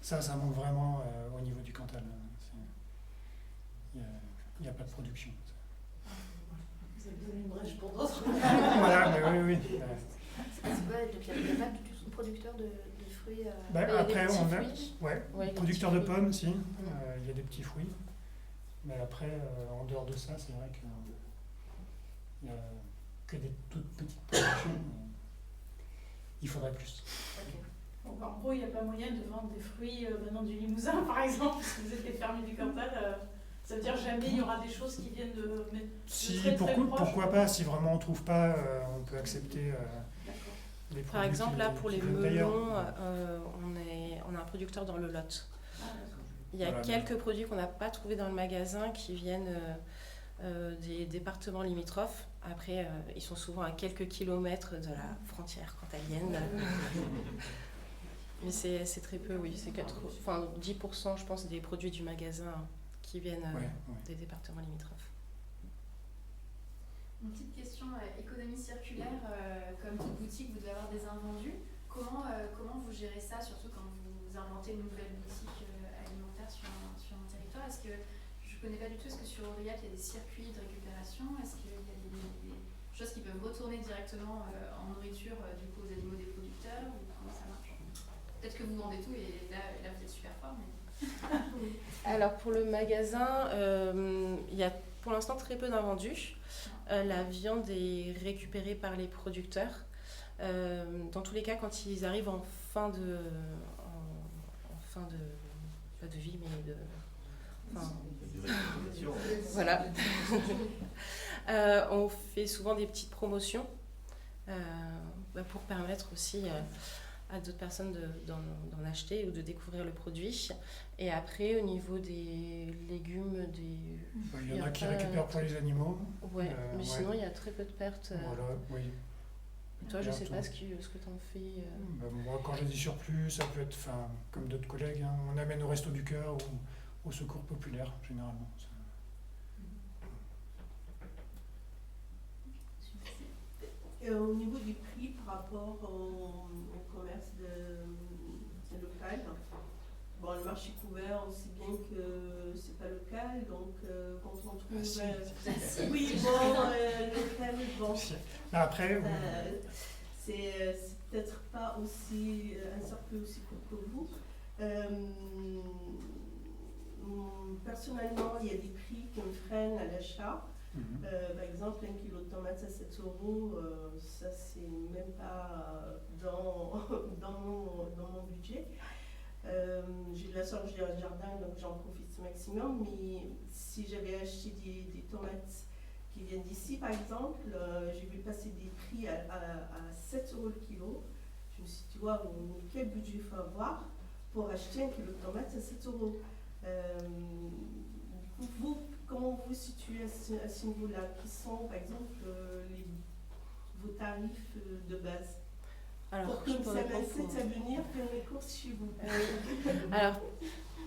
ça manque vraiment au niveau du Cantal. Il n'y a pas de production. Vous avez donné une brèche pour d'autres. Voilà, mais oui. C'est quoi, donc il n'y a pas du tout de producteur de fruits Après, on a Ouais, producteur de pommes, si. Il y a des petits fruits. Mais après, en dehors de ça, c'est vrai qu'il n'y a que des toutes petites productions. Il faudrait plus. Donc, en gros, il n'y a pas moyen de vendre des fruits venant du Limousin, par exemple, si vous êtes les fermiers du Cantal. Ça veut dire jamais il y aura des choses qui viennent de très proches. Pourquoi pas, si vraiment on ne trouve pas, on peut accepter les produits. Par exemple, là pour les d'ailleurs. melons, on a un producteur dans le Lot. Il y a Voilà, quelques produits qu'on n'a pas trouvés dans le magasin qui viennent des départements limitrophes. Après, ils sont souvent à quelques kilomètres de la frontière cantalienne. Mais c'est très peu, oui. C'est 10%, je pense, des produits du magasin qui viennent des départements limitrophes. Une petite question, économie circulaire, comme toute boutique, vous devez avoir des invendus. Comment vous gérez ça, surtout quand vous inventez une nouvelle boutique alimentaire sur un territoire? Est-ce que, je ne connais pas du tout, est-ce que sur Aurillac il y a des circuits de récupération? Est-ce qu'il y a des choses qui peuvent retourner directement en nourriture du coup, aux animaux des producteurs? Ou comment ça marche? Peut-être que vous vendez tout et là vous êtes super fort, mais... Alors pour le magasin, il y a pour l'instant très peu d'invendus. La viande est récupérée par les producteurs. Dans tous les cas, quand ils arrivent en fin de pas de vie, mais voilà. On fait souvent des petites promotions pour permettre aussi à d'autres personnes d'en acheter ou de découvrir le produit. Et après, au niveau des légumes, il y en a qui récupèrent pour les animaux. Ouais, mais sinon, il y a très peu de pertes. Voilà, oui. Et toi, je ne sais pas ce que tu en fais. Moi, quand j'ai des surplus, ça peut être, comme d'autres collègues, on amène au Resto du Cœur ou au Secours Populaire, généralement. Et au niveau du prix par rapport au commerce local, bon, le marché couvert aussi bien que c'est pas local, donc quand on trouve oui bon local bon après c'est peut-être pas aussi un cercle aussi court que vous. Personnellement, il y a des prix qui me freinent à l'achat. Par exemple, 1 kilo de tomates à 7 €, ça c'est même pas dans mon budget. J'ai de la sorte, j'ai un jardin, donc j'en profite au maximum. Mais si j'avais acheté des tomates qui viennent d'ici, par exemple, j'ai vu passer des prix à 7 € le kilo. Je me suis dit, waouh, mais quel budget il faut avoir pour acheter 1 kilo de tomates à 7 €. Du coup, vous, comment vous situez à ce niveau-là? Qui sont, par exemple, vos tarifs de base? Alors, pour que ça m'incite à venir faire mes courses chez vous. Alors,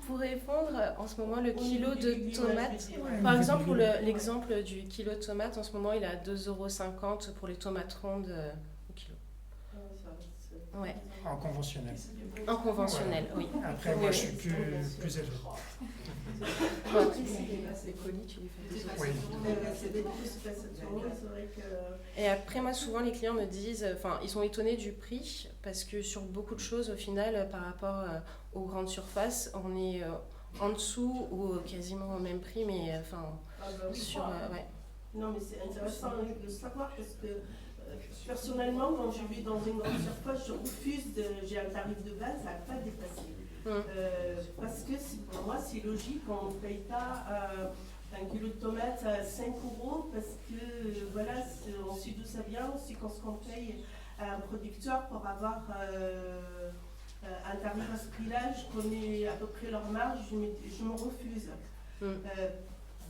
pour répondre, en ce moment, le kilo de tomates, par exemple, pour l'exemple du kilo de tomates, en ce moment, il est à 2,50 € pour les tomates rondes au kilo. Ouais. En conventionnel. En conventionnel, oui. Après, moi, je suis plus élevé. Et après, moi, souvent, les clients me disent, ils sont étonnés du prix parce que sur beaucoup de choses, au final, par rapport aux grandes surfaces, on est en dessous ou quasiment au même prix, mais Non, mais c'est intéressant de savoir parce que personnellement, quand je vis dans une grande surface, je refuse j'ai un tarif de base à ne pas dépasser. Parce que pour moi, c'est logique, on ne paye pas. un kilo de tomates à 5 € parce que voilà, on sait d'où ça vient, on sait qu'on se conseille à un producteur pour avoir un tarif à ce prix-là, je connais à peu près leur marge, je me refuse.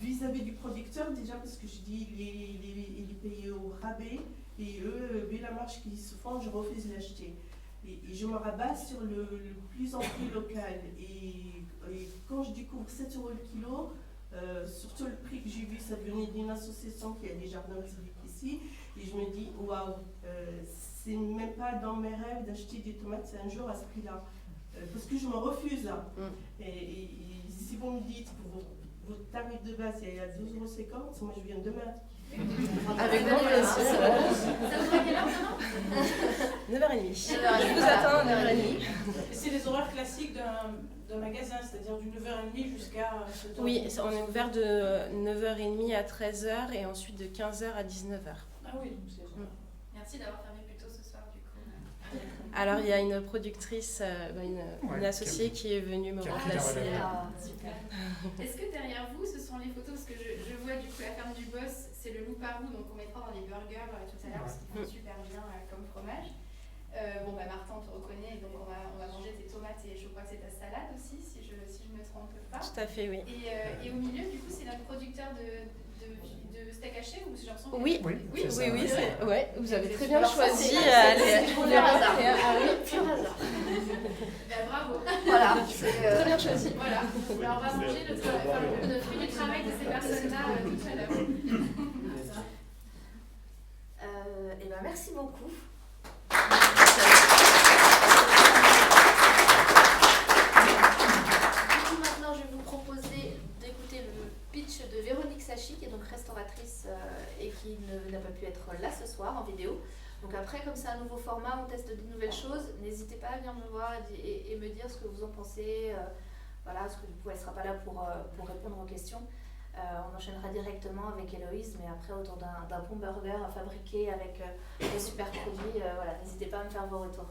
Vis-à-vis du producteur, déjà parce que je dis il est payé au rabais et eux, vu la marge qu'ils se font, je refuse l'acheter. Et je me rabats sur le plus en plus local. Et quand je découvre 7 € le kilo, surtout le prix que j'ai vu, ça venait d'une association qui a des jardins publics ici, et je me dis waouh, c'est même pas dans mes rêves d'acheter des tomates un jour à ce prix-là, parce que je me refuse. Et si vous me dites que votre tarif de base est à 12,50 €, moi je viens demain. Avec grand plaisir. Ça vous à quelle heure, 9h30. Je vous attends à 9h30. C'est les horaires classiques d'un magasin, c'est-à-dire du 9h30 jusqu'à 7h. Oui, on est ouvert de 9h30 à 13h et ensuite de 15h à 19h. Ah oui, donc c'est ça. Merci d'avoir fermé plus tôt ce soir, du coup. Alors, il y a une productrice, une associée qui est venue me remplacer. Super. Est-ce que derrière vous, ce sont les photos, parce que je vois du coup la ferme du boss, c'est le loup-parou, donc on mettra dans les burgers tout à l'heure, parce qu'ils font super bien comme fromage. Martin, on te reconnaît, donc on va manger tes tomates et je crois que c'est ta salade aussi, si je me trompe pas. Tout à fait, oui. Et au milieu, du coup, c'est notre producteur de steak haché ou j'ai l'impression que... Oui, vous avez très bien choisi. Pur hasard. Pur hasard. Bravo. Voilà, très bien choisi. Voilà. Alors on va manger le fruit du travail de ces personnes-là tout à l'heure. Merci beaucoup. Maintenant, je vais vous proposer d'écouter le pitch de Véronique Sachi, qui est donc restauratrice et qui n'a pas pu être là ce soir en vidéo. Donc après, comme c'est un nouveau format, on teste de nouvelles choses. N'hésitez pas à venir me voir et me dire ce que vous en pensez. Parce que du coup, elle ne sera pas là pour répondre aux questions. On enchaînera directement avec Héloïse, mais après autour d'un bon burger fabriqué avec des super produits. N'hésitez pas à me faire vos retours.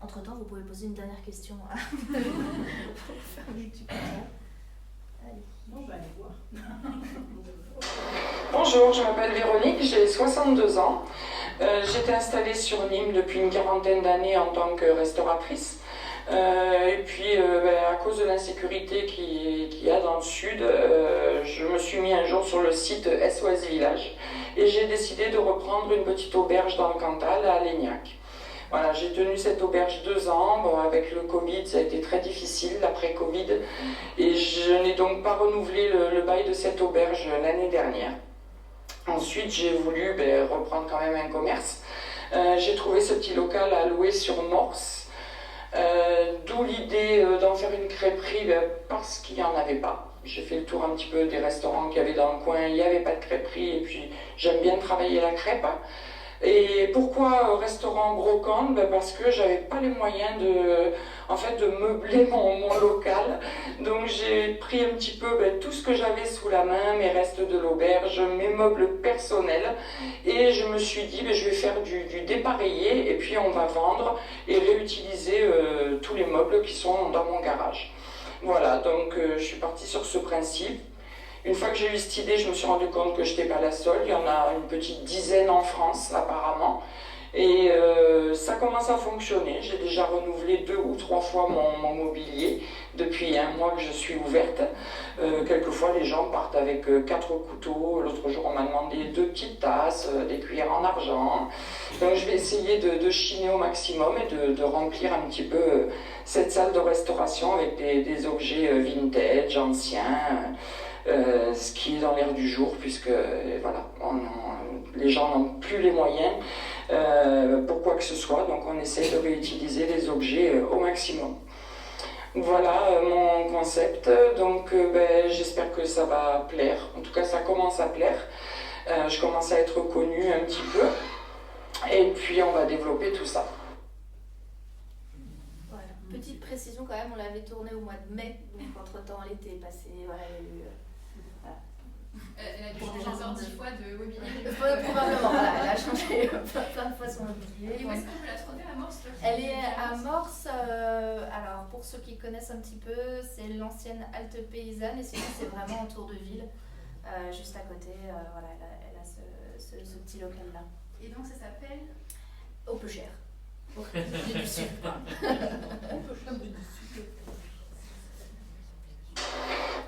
Entre-temps, vous pouvez poser une dernière question. Bonjour, je m'appelle Véronique, j'ai 62 ans. J'étais installée sur Nîmes depuis une quarantaine d'années en tant que restauratrice. Et puis, à cause de l'insécurité qu'il y a dans le sud, je me suis mis un jour sur le site SOS Village et j'ai décidé de reprendre une petite auberge dans le Cantal, à Légnac. Voilà, j'ai tenu cette auberge 2 ans. Bon, avec le Covid, ça a été très difficile, l'après-Covid. Et je n'ai donc pas renouvelé le bail de cette auberge l'année dernière. Ensuite, j'ai voulu reprendre quand même un commerce. J'ai trouvé ce petit local à louer sur Morse. D'où l'idée d'en faire une crêperie, parce qu'il n'y en avait pas. J'ai fait le tour un petit peu des restaurants qu'il y avait dans le coin. Il n'y avait pas de crêperie et puis j'aime bien travailler la crêpe. Et pourquoi restaurant brocante? Parce que j'avais pas les moyens de meubler mon local. Donc j'ai pris un petit peu tout ce que j'avais sous la main, mes restes de l'auberge, mes meubles personnels. Et je me suis dit, je vais faire du dépareillé et puis on va vendre et réutiliser tous les meubles qui sont dans mon garage. Voilà, donc je suis partie sur ce principe. Une fois que j'ai eu cette idée, je me suis rendu compte que je n'étais pas la seule. Il y en a une petite dizaine en France, apparemment. Et ça commence à fonctionner. J'ai déjà renouvelé 2 ou 3 fois mon mobilier depuis un mois que je suis ouverte. Quelquefois, les gens partent avec 4 couteaux. L'autre jour, on m'a demandé 2 petites tasses, des cuillères en argent. Donc, je vais essayer de chiner au maximum et de remplir un petit peu cette salle de restauration avec des objets vintage, anciens. Ce qui est dans l'air du jour, puisque les gens n'ont plus les moyens pour quoi que ce soit, donc on essaie de réutiliser les objets au maximum. Voilà mon concept, donc j'espère que ça va plaire, en tout cas ça commence à plaire, je commence à être connue un petit peu, et puis on va développer tout ça. Voilà. Petite précision quand même, on l'avait tourné au mois de mai, donc entre-temps l'été est passé, il y a eu Elle a dû changer encore 10 fois de mobilier. Probablement, voilà, elle a changé plein de fois son mobilier. Et où est-ce qu'on peut la trouver à Morse? Elle est à Morse, alors pour ceux qui connaissent un petit peu, c'est l'ancienne halte paysanne et sinon c'est vraiment autour de ville, juste à côté, voilà, elle a ce petit local là. Et donc ça s'appelle Au peu cher. Il y a du sucre.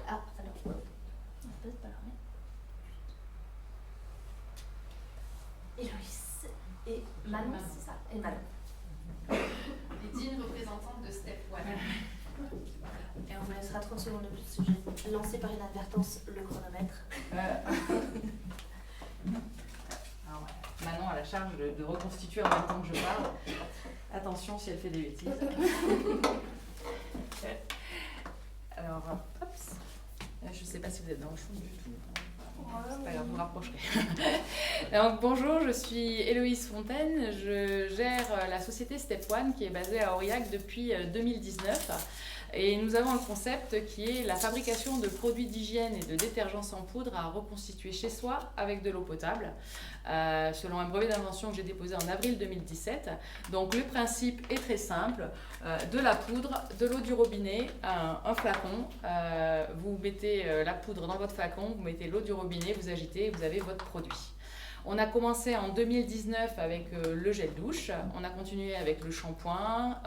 Ah, alors, peut-être pas là. Héloïse et Manon, c'est ça? Et Manon. Les dignes représentantes de Step One. Et on vous laissera 30 secondes de plus. J'ai lancé par inadvertance le chronomètre. Alors, Manon a la charge de reconstituer en même temps que je parle. Attention si elle fait des bêtises. Alors, hop. Je ne sais pas si vous êtes dans le champ du tout. C'est pas grave, vous rapprocherez. Donc, bonjour, je suis Héloïse Fontaine. Je gère la société Step One qui est basée à Aurillac depuis 2019. Et nous avons un concept qui est la fabrication de produits d'hygiène et de détergents sans poudre à reconstituer chez soi avec de l'eau potable, selon un brevet d'invention que j'ai déposé en avril 2017. Donc le principe est très simple, de la poudre, de l'eau du robinet, un flacon, vous mettez la poudre dans votre flacon, vous mettez l'eau du robinet, vous agitez et vous avez votre produit. On a commencé en 2019 avec le gel douche, on a continué avec le shampoing,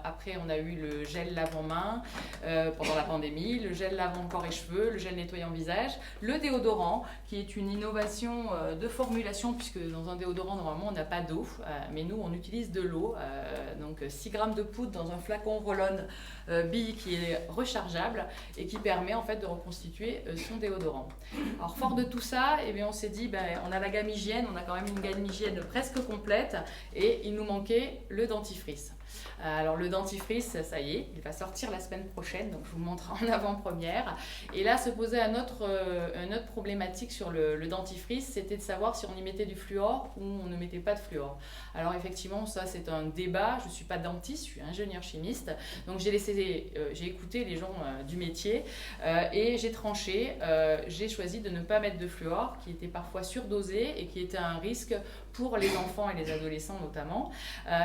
après on a eu le gel lavant-main pendant la pandémie, le gel lavant corps et cheveux, le gel nettoyant visage, le déodorant qui est une innovation de formulation puisque dans un déodorant normalement on n'a pas d'eau, mais nous on utilise de l'eau, donc 6 grammes de poudre dans un flacon Roll-On bille qui est rechargeable et qui permet en fait de reconstituer son déodorant. Alors fort de tout ça, eh bien, on s'est dit on a la gamme hygiène, on a quand même une gamme hygiène presque complète et il nous manquait le dentifrice. Alors le dentifrice, ça y est, il va sortir la semaine prochaine, donc je vous montre en avant-première. Et là se posait une autre problématique sur le dentifrice, c'était de savoir si on y mettait du fluor ou on ne mettait pas de fluor. Alors effectivement, ça c'est un débat, je ne suis pas dentiste, je suis ingénieur chimiste, donc j'ai écouté les gens du métier et j'ai tranché, j'ai choisi de ne pas mettre de fluor, qui était parfois surdosé et qui était un risque pour les enfants et les adolescents notamment.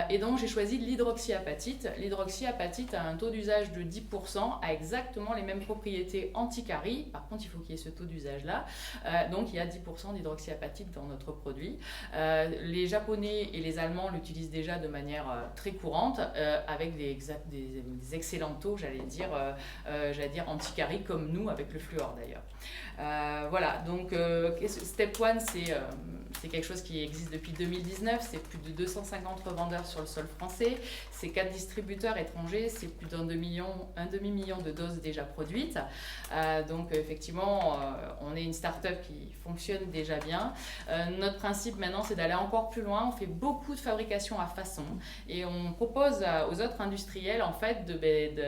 Et donc j'ai choisi de l'hydroxyapatite. L'hydroxyapatite a un taux d'usage de 10%, a exactement les mêmes propriétés anti-caries. Par contre, il faut qu'il y ait ce taux d'usage-là. Donc il y a 10% d'hydroxyapatite dans notre produit. Les Japonais et les Allemands l'utilisent déjà de manière très courante, avec des excellents taux, j'allais dire anti-caries, comme nous avec le fluor d'ailleurs. Voilà, donc Step One, c'est quelque chose qui existe depuis 2019, c'est plus de 250 revendeurs sur le sol français, c'est 4 distributeurs étrangers, c'est plus d'un demi-million de doses déjà produites. Donc effectivement, on est une start-up qui fonctionne déjà bien. Notre principe maintenant, c'est d'aller encore plus loin. On fait beaucoup de fabrication à façon et on propose aux autres industriels en fait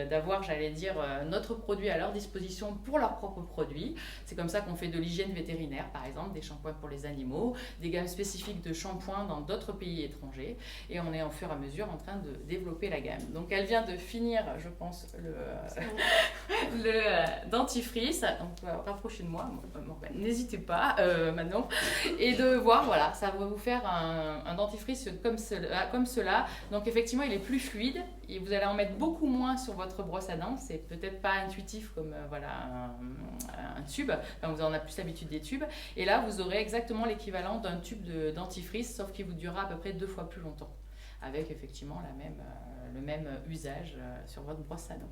d'avoir, j'allais dire, notre produit à leur disposition pour leurs propres produits. C'est comme ça qu'on fait de l'hygiène vétérinaire, par exemple, des shampoings pour les animaux, des gammes spécifiques de shampoings dans d'autres pays étrangers et on est au fur et à mesure en train de développer la gamme. Donc elle vient de finir, je pense, le dentifrice, donc rapprochez de moi, n'hésitez pas maintenant, et de voir, voilà, ça va vous faire un dentifrice comme cela. Donc effectivement il est plus fluide et vous allez en mettre beaucoup moins sur votre brosse à dents, c'est peut-être pas intuitif comme un tube, enfin, vous en avez plus l'habitude des tubes, et là vous aurez exactement l'équivalent d'un tube de dentifrice, sauf qu'il vous durera à peu près 2 fois plus longtemps, avec effectivement le même usage sur votre brosse à dents.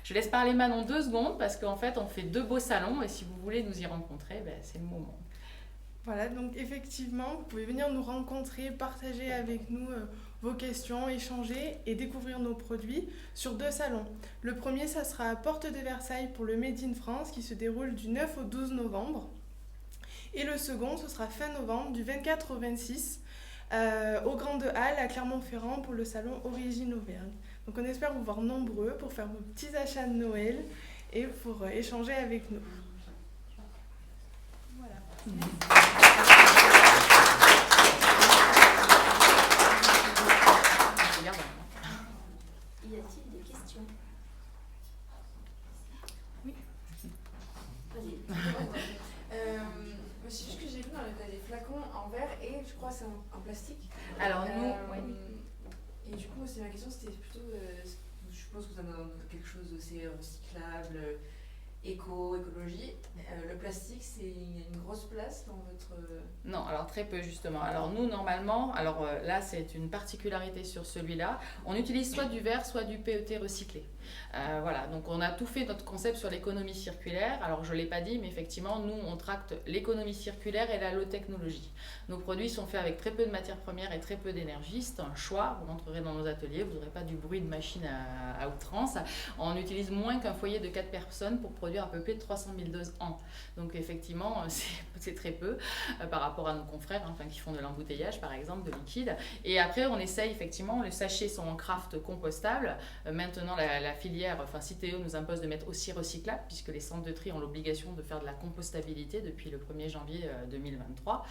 Je laisse parler Manon 2 secondes, parce qu'en fait on fait 2 beaux salons, et si vous voulez nous y rencontrer, c'est le moment. Voilà, donc effectivement, vous pouvez venir nous rencontrer, partager avec nous vos questions, échanger et découvrir nos produits sur 2 salons. Le premier, ça sera à Porte de Versailles pour le Made in France qui se déroule du 9 au 12 novembre. Et le second, ce sera fin novembre, du 24 au 26, au Grande Halle à Clermont-Ferrand pour le salon Origine Auvergne. Donc on espère vous voir nombreux pour faire vos petits achats de Noël et pour échanger avec nous. Voilà. Y a-t-il des questions? Oui. Vas-y. c'est en plastique. Alors nous, ouais. Et du coup, ma question c'était plutôt, je suppose que vous avez quelque chose d'assez recyclable, écologie. Le plastique, c'est une grosse place dans votre... Non, alors très peu justement. Alors nous, normalement, là c'est une particularité sur celui-là, on utilise soit du verre, soit du PET recyclé. Voilà, donc on a tout fait notre concept sur l'économie circulaire. Alors je ne l'ai pas dit, mais effectivement, nous on tracte l'économie circulaire et la low technologie. Nos produits sont faits avec très peu de matières premières et très peu d'énergie. C'est un choix. Vous rentrerez dans nos ateliers, vous n'aurez pas du bruit de machine à outrance. On utilise moins qu'un foyer de 4 personnes pour produire à peu près de 300 000 doses an. Donc effectivement, c'est très peu par rapport à nos confrères qui font de l'embouteillage par exemple, de liquide. Et après on essaye effectivement, les sachets sont en craft compostable. Maintenant la filière, Citeo nous impose de mettre aussi recyclable puisque les centres de tri ont l'obligation de faire de la compostabilité depuis le 1er janvier 2023.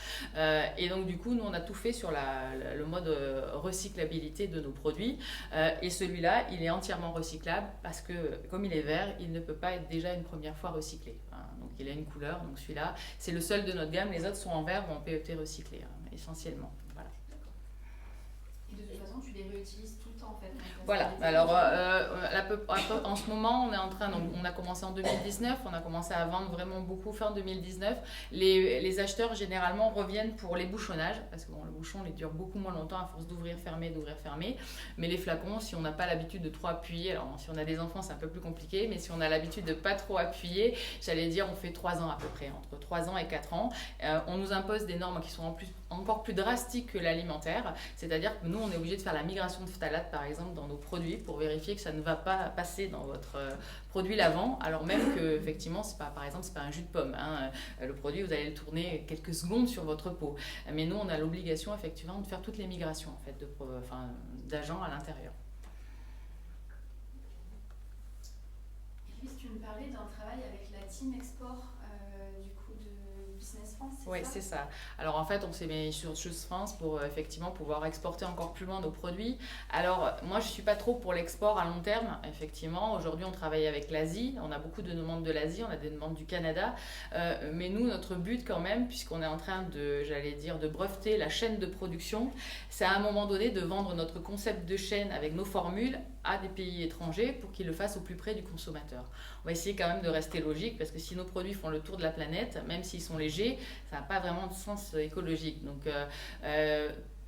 Et donc du coup nous on a tout fait sur le mode recyclabilité de nos produits. Et celui-là il est entièrement recyclable parce que comme il est vert, il ne peut pas être déjà une première fois recyclé. Donc il a une couleur, donc celui-là c'est le seul de notre gamme, les autres sont en verre ou en PET recyclé essentiellement. Voilà. Et de toute façon tu les réutilises tout le temps en fait. Voilà, alors en ce moment on est en train, donc on a commencé en 2019, on a commencé à vendre vraiment beaucoup fin 2019. Les acheteurs généralement reviennent pour les bouchonnages, parce que le bouchon il dure beaucoup moins longtemps à force d'ouvrir, fermer, mais les flacons, si on n'a pas l'habitude de trop appuyer, alors si on a des enfants c'est un peu plus compliqué, mais si on a l'habitude de pas trop appuyer, j'allais dire on fait 3 ans à peu près, entre 3 ans et 4 ans. On nous impose des normes qui sont encore plus drastiques que l'alimentaire, c'est-à-dire que nous on est obligé de faire la migration de phtalates par exemple dans nos produits pour vérifier que ça ne va pas passer dans votre produit lavant, alors même que effectivement c'est pas un jus de pomme. Le produit vous allez le tourner quelques secondes sur votre peau, mais nous on a l'obligation effectivement de faire toutes les migrations en fait d'agents à l'intérieur. Elise, tu me parlais d'un travail avec la team export du coup de Business France, c'est ça ? Oui, c'est ça. Alors en fait, on s'est mis sur Choose France pour effectivement pouvoir exporter encore plus loin nos produits. Alors moi, je ne suis pas trop pour l'export à long terme. Effectivement, aujourd'hui, on travaille avec l'Asie. On a beaucoup de demandes de l'Asie, on a des demandes du Canada. Mais nous, notre but quand même, puisqu'on est en train de breveter la chaîne de production, c'est à un moment donné de vendre notre concept de chaîne avec nos formules à des pays étrangers pour qu'ils le fassent au plus près du consommateur. On va essayer quand même de rester logique parce que si nos produits font le tour de la planète, même s'ils sont légers, ça n'a pas vraiment de sens écologique. Donc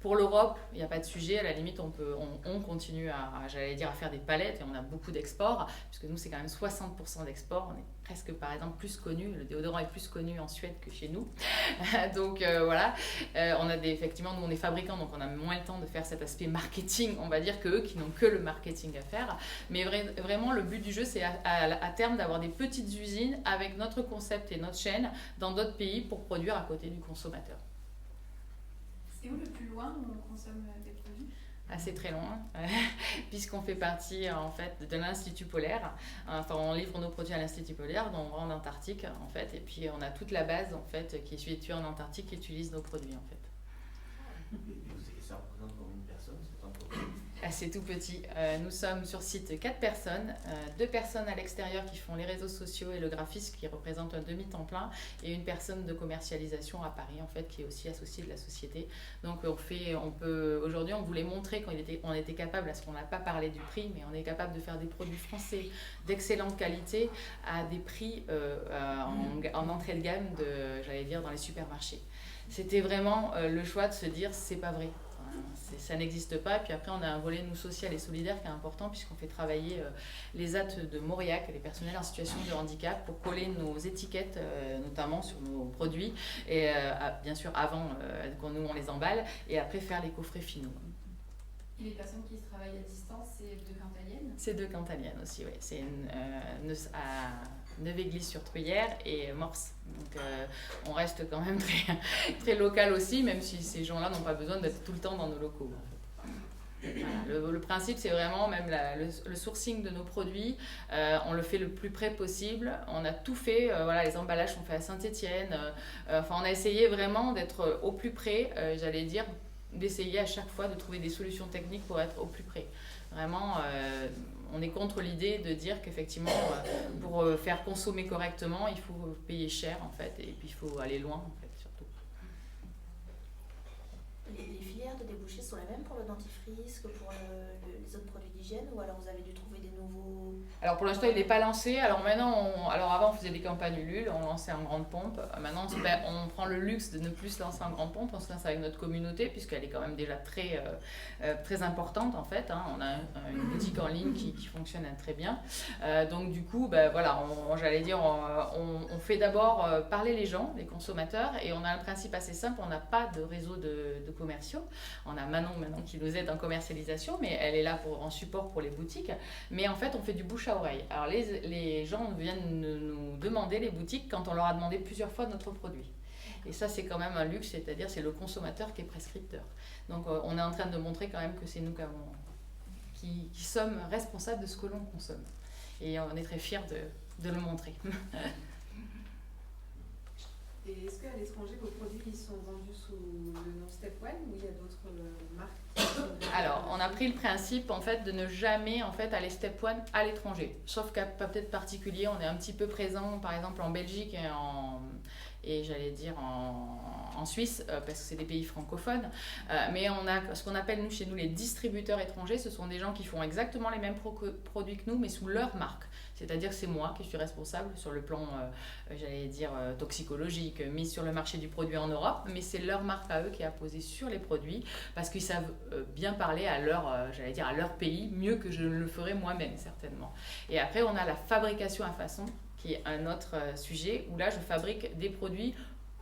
pour l'Europe, il n'y a pas de sujet. À la limite, on continue à faire des palettes et on a beaucoup d'exports puisque nous, c'est quand même 60% d'exports. On est presque, par exemple, plus connu. Le déodorant est plus connu en Suède que chez nous. Donc voilà, effectivement, nous, on est fabricants, donc on a moins le temps de faire cet aspect marketing, on va dire, qu'eux qui n'ont que le marketing à faire. Mais vraiment, le but du jeu, c'est à terme d'avoir des petites usines avec notre concept et notre chaîne dans d'autres pays pour produire à côté du consommateur. C'est où le plus loin où on consomme des produits ? Assez très loin, puisqu'on fait partie en fait de l'Institut polaire. Enfin, on livre nos produits à l'Institut polaire, donc en Antarctique en fait, et puis on a toute la base en fait qui est située en Antarctique qui utilise nos produits en fait. Et ça représente combien de personnes cette entreprise ? C'est tout petit. Nous sommes sur site 4 personnes, 2 personnes à l'extérieur qui font les réseaux sociaux et le graphisme qui représente un demi-temps plein et une personne de commercialisation à Paris en fait qui est aussi associée de la société. Donc aujourd'hui on voulait montrer qu'on était capable, parce qu'on n'a pas parlé du prix, mais on est capable de faire des produits français d'excellente qualité à des prix en entrée de gamme dans les supermarchés. C'était vraiment le choix de se dire c'est pas vrai. Ça n'existe pas. Et puis après, on a un volet nous social et solidaire qui est important puisqu'on fait travailler les AT de Mauriac, les personnels en situation de handicap, pour coller nos étiquettes, notamment sur nos produits, et bien sûr avant qu'on nous on les emballe, et après faire les coffrets finaux. Et les personnes qui travaillent à distance, c'est 2 Cantaliennes ? C'est 2 Cantaliennes aussi, oui. C'est à Neuvy-Église-sur-Truyère et Morse. Donc on reste quand même très, très local aussi, même si ces gens-là n'ont pas besoin d'être tout le temps dans nos locaux. Voilà. Le principe, c'est vraiment même le sourcing de nos produits. On le fait le plus près possible. On a tout fait. Les emballages sont faits à Saint-Étienne. On a essayé vraiment d'être au plus près, d'essayer à chaque fois de trouver des solutions techniques pour être au plus près. Vraiment, on est contre l'idée de dire qu'effectivement, pour faire consommer correctement, il faut payer cher en fait, et puis il faut aller loin en fait, surtout. Les filières de débouchés sont les mêmes pour le dentifrice que pour les autres produits d'hygiène, ou alors vous avez dû trouver des nouveaux... Alors pour l'instant il n'est pas lancé, alors maintenant, alors avant on faisait des campagnes Ulule, on lançait en grande pompe, maintenant on prend le luxe de ne plus se lancer en grande pompe, on se lance avec notre communauté puisqu'elle est quand même déjà très importante en fait, hein. On a une boutique en ligne qui fonctionne très bien, donc du coup voilà, j'allais dire, on fait d'abord parler les gens, les consommateurs, et on a un principe assez simple, on n'a pas de réseau de commerciaux, on a Manon maintenant qui nous aide en commercialisation, mais elle est là en support pour les boutiques, mais en fait on fait du bouche à oreille. Alors les gens viennent nous demander, les boutiques, quand on leur a demandé plusieurs fois notre produit. Et ça c'est quand même un luxe, c'est-à-dire c'est le consommateur qui est prescripteur. Donc on est en train de montrer quand même que c'est nous qui sommes responsables de ce que l'on consomme. Et on est très fiers de le montrer. Et est-ce qu'à l'étranger, vos produits ils sont vendus sous le nom Step One ou il y a d'autres marques? Alors, on a pris le principe en fait de ne jamais en fait aller Step One à l'étranger. Sauf qu'à peut-être particulier, on est un petit peu présent, par exemple en Belgique et j'allais dire en Suisse, parce que c'est des pays francophones. Mais on a ce qu'on appelle chez nous les distributeurs étrangers. Ce sont des gens qui font exactement les mêmes produits que nous, mais sous leur marque. C'est-à-dire que c'est moi qui suis responsable sur le plan, j'allais dire, toxicologique, mise sur le marché du produit en Europe, mais c'est leur marque à eux qui est apposée sur les produits, parce qu'ils savent bien parler à j'allais dire, à leur pays, mieux que je ne le ferais moi-même, certainement. Et après, on a la fabrication à façon, qui est un autre sujet, où là, je fabrique des produits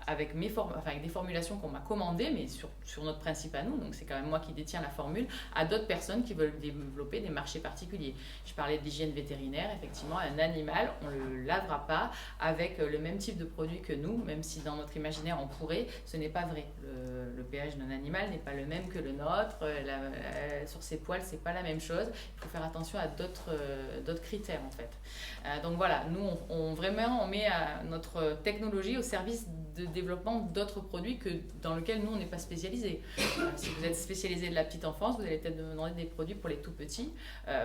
avec des formulations qu'on m'a commandées, mais sur notre principe à nous, donc c'est quand même moi qui détiens la formule, à d'autres personnes qui veulent développer des marchés particuliers. Je parlais d'hygiène vétérinaire, effectivement, un animal, on ne le lavera pas avec le même type de produit que nous, même si dans notre imaginaire on pourrait, ce n'est pas vrai. Le pH d'un animal n'est pas le même que le nôtre, sur ses poils, c'est pas la même chose, il faut faire attention à d'autres critères en fait. Donc voilà, nous on met notre technologie au service de développement d'autres produits dans lesquels nous on n'est pas spécialisés. Si vous êtes spécialisé de la petite enfance, vous allez peut-être me demander des produits pour les tout petits.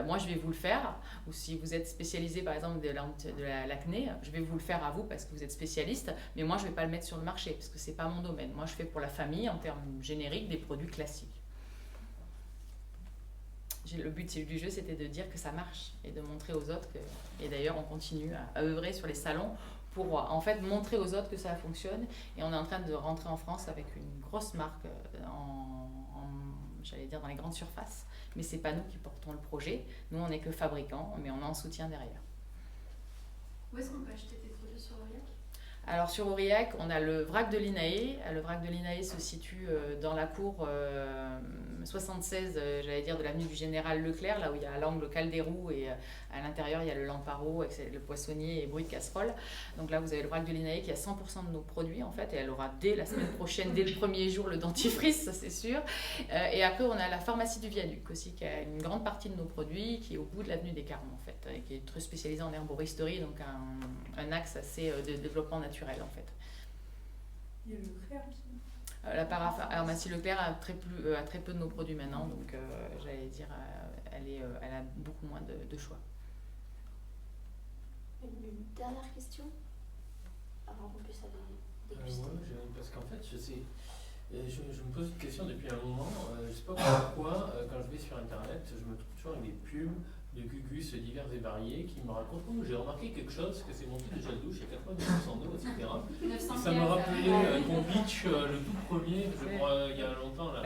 Moi je vais vous le faire. Ou si vous êtes spécialisé par exemple de l'acné, je vais vous le faire à vous parce que vous êtes spécialiste, mais moi je ne vais pas le mettre sur le marché parce que c'est pas mon domaine. Moi je fais pour la famille en termes génériques des produits classiques. Le but du jeu c'était de dire que ça marche et de montrer aux autres et d'ailleurs on continue à œuvrer sur les salons pour en fait montrer aux autres que ça fonctionne, et on est en train de rentrer en France avec une grosse marque j'allais dire dans les grandes surfaces, mais c'est pas nous qui portons le projet, nous on n'est que fabricants, mais on a un soutien derrière. Où est-ce qu'on peut acheter tes produits sur Aurillac? Alors sur Aurillac, on a le vrac de l'INAE. Le vrac de l'INAE se situe dans la cour 76, j'allais dire, de l'avenue du Général Leclerc, là où il y a l'angle Calderou et à l'intérieur il y a le Lamparo avec le poissonnier et bruit de casserole. Donc là vous avez le vrac de l'INAE qui a 100% de nos produits en fait, et elle aura dès la semaine prochaine, dès le premier jour, le dentifrice, ça c'est sûr. Et après on a la pharmacie du Viaduc aussi qui a une grande partie de nos produits, qui est au bout de l'avenue des Carmes en fait, et qui est très spécialisée en herboristerie, donc un axe assez de développement naturel en fait. Il y a Leclerc aussi. La pharmacie Leclerc a très peu de nos produits maintenant, donc j'allais dire, elle a beaucoup moins de choix. Une dernière question avant qu'on puisse aller déguster. Parce qu'en fait, je me pose une question depuis un moment. Je ne sais pas pourquoi, quand je vais sur Internet, je me trouve toujours avec des pubs de Gugus divers et variés qui me racontent j'ai remarqué quelque chose, que c'est mon type de gel douche, il y a 90% d'eau, etc. Et ça me rappelait ton pitch, le tout premier, je crois, il y a longtemps là.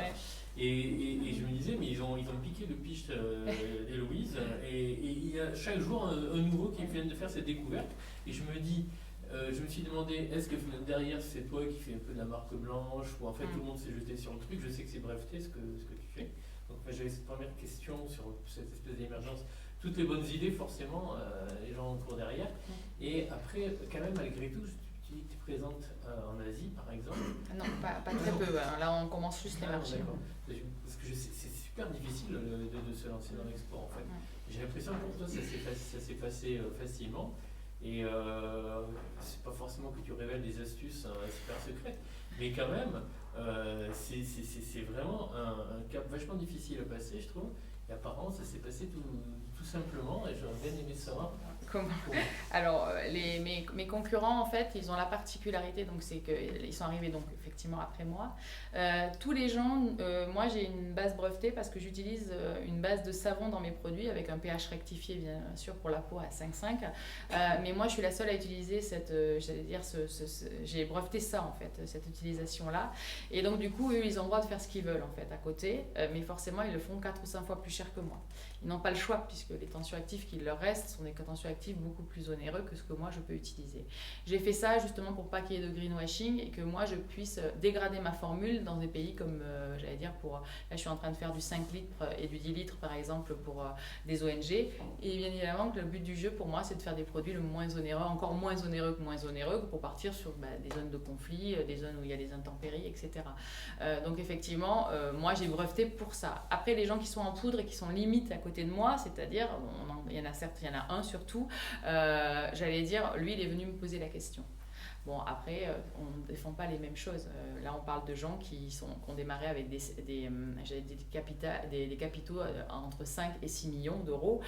Et je me disais, mais ils ont piqué le pitch d'Héloïse, et il y a chaque jour un nouveau qui vient de faire cette découverte, et je me suis demandé, est-ce que derrière c'est toi qui fais un peu de la marque blanche, ou en fait tout le monde s'est jeté sur le truc. Je sais que c'est breveté ce que tu fais. Donc j'avais cette première question sur cette espèce d'émergence. Toutes les bonnes idées, forcément, les gens courent derrière. Et après, quand même, malgré tout, tu dis que tu es présente en Asie, par exemple. Non, pas très peu. Là, on commence juste les marchés. Parce que c'est super difficile de se lancer dans l'export, en fait. J'ai l'impression que pour toi, ça s'est passé facilement. Et c'est pas forcément que tu révèles des astuces super secrètes, mais quand même, c'est vraiment un cap vachement difficile à passer, je trouve. Et apparemment, ça s'est passé tout simplement, et j'aurais bien aimé savoir Comment? Alors, mes concurrents, en fait, ils ont la particularité, donc c'est qu'ils sont arrivés donc effectivement après moi. Tous les gens, moi j'ai une base brevetée parce que j'utilise une base de savon dans mes produits avec un pH rectifié bien sûr pour la peau à 5,5. Mais moi je suis la seule à utiliser cette, j'ai breveté ça en fait, cette utilisation-là. Et donc du coup, eux, ils ont le droit de faire ce qu'ils veulent en fait à côté, mais forcément ils le font 4 ou 5 fois plus cher que moi. Ils n'ont pas le choix puisque les tensioactifs qui leur restent sont des tensioactifs beaucoup plus onéreux que ce que moi je peux utiliser. J'ai fait ça justement pour pas qu'il y ait de greenwashing et que moi je puisse dégrader ma formule dans des pays comme, j'allais dire, là je suis en train de faire du 5 litres et du 10 litres par exemple pour des ONG. Et bien évidemment que le but du jeu pour moi c'est de faire des produits le moins onéreux, encore moins onéreux pour partir sur des zones de conflit, des zones où il y a des intempéries, etc. Donc effectivement, moi j'ai breveté pour ça. Après les gens qui sont en poudre et qui sont limite à côté de moi, c'est-à-dire, il y en a certes, il y en a un surtout, j'allais dire, lui il est venu me poser la question. Bon, après, on ne défend pas les mêmes choses. Là, on parle de gens qui ont démarré avec des capitaux entre 5 et 6 millions d'euros.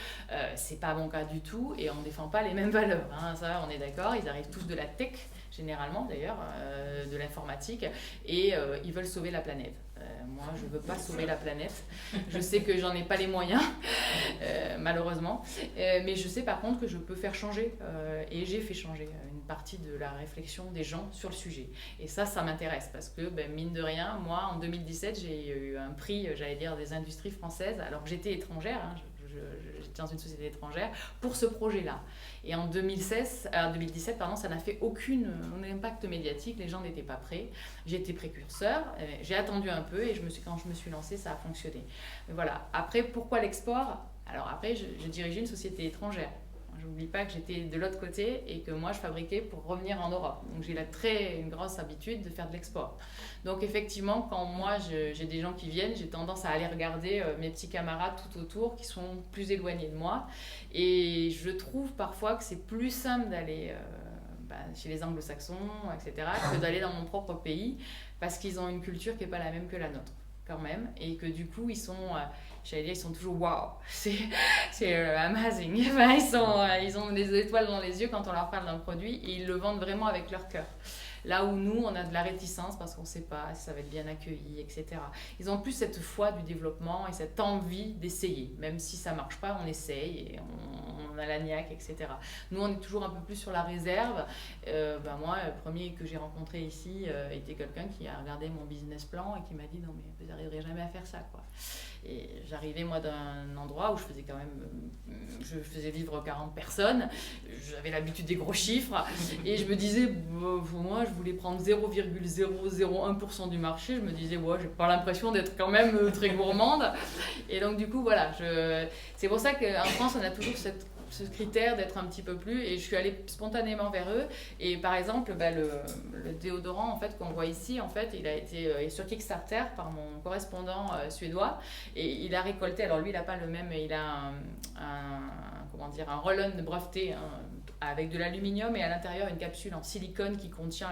C'est pas mon cas du tout et on ne défend pas les mêmes valeurs. Hein. Ça, on est d'accord. Ils arrivent tous de la tech, généralement d'ailleurs, de l'informatique, et ils veulent sauver la planète. Moi, je ne veux pas sauver la planète. Je sais que j'en ai pas les moyens, malheureusement. Mais je sais par contre que je peux faire changer, et j'ai fait changer une partie de la réflexion des gens sur le sujet. Et ça m'intéresse parce que, mine de rien, moi, en 2017, j'ai eu un prix, j'allais dire, des industries françaises, alors que j'étais étrangère, hein, j'étais dans une société étrangère, pour ce projet-là. Et en 2017, ça n'a fait aucun impact médiatique, les gens n'étaient pas prêts. J'étais précurseur, j'ai attendu un peu et quand je me suis lancée, ça a fonctionné. Mais voilà. Après, pourquoi l'export? Alors après, je dirigeais une société étrangère. Je n'oublie pas que j'étais de l'autre côté et que moi, je fabriquais pour revenir en Europe. Donc, j'ai une grosse habitude de faire de l'export. Donc, effectivement, quand moi, j'ai des gens qui viennent, j'ai tendance à aller regarder mes petits camarades tout autour qui sont plus éloignés de moi. Et je trouve parfois que c'est plus simple d'aller chez les anglo-saxons, etc., que d'aller dans mon propre pays parce qu'ils ont une culture qui n'est pas la même que la nôtre, quand même. Et que du coup, ils sont toujours wow, c'est amazing. Enfin, ils ont des étoiles dans les yeux quand on leur parle d'un produit et ils le vendent vraiment avec leur cœur. Là où nous, on a de la réticence parce qu'on ne sait pas si ça va être bien accueilli, etc. Ils ont plus cette foi du développement et cette envie d'essayer. Même si ça ne marche pas, on essaye et on a la niaque, etc. Nous, on est toujours un peu plus sur la réserve. Moi, le premier que j'ai rencontré ici était quelqu'un qui a regardé mon business plan et qui m'a dit « Non, mais vous n'arriverez jamais à faire ça, quoi ». Et j'arrivais moi d'un endroit où je faisais vivre 40 personnes, j'avais l'habitude des gros chiffres et je me disais, pour moi je voulais prendre 0,001% du marché, je me disais j'ai pas l'impression d'être quand même très gourmande et donc du coup voilà, c'est pour ça qu'en France on a toujours ce critère d'être un petit peu plus et je suis allée spontanément vers eux et par exemple le déodorant en fait qu'on voit ici en fait il a été sur Kickstarter par mon correspondant suédois et il a récolté, alors lui il n'a pas le même, il a un roll-on breveté avec de l'aluminium et à l'intérieur une capsule en silicone qui contient,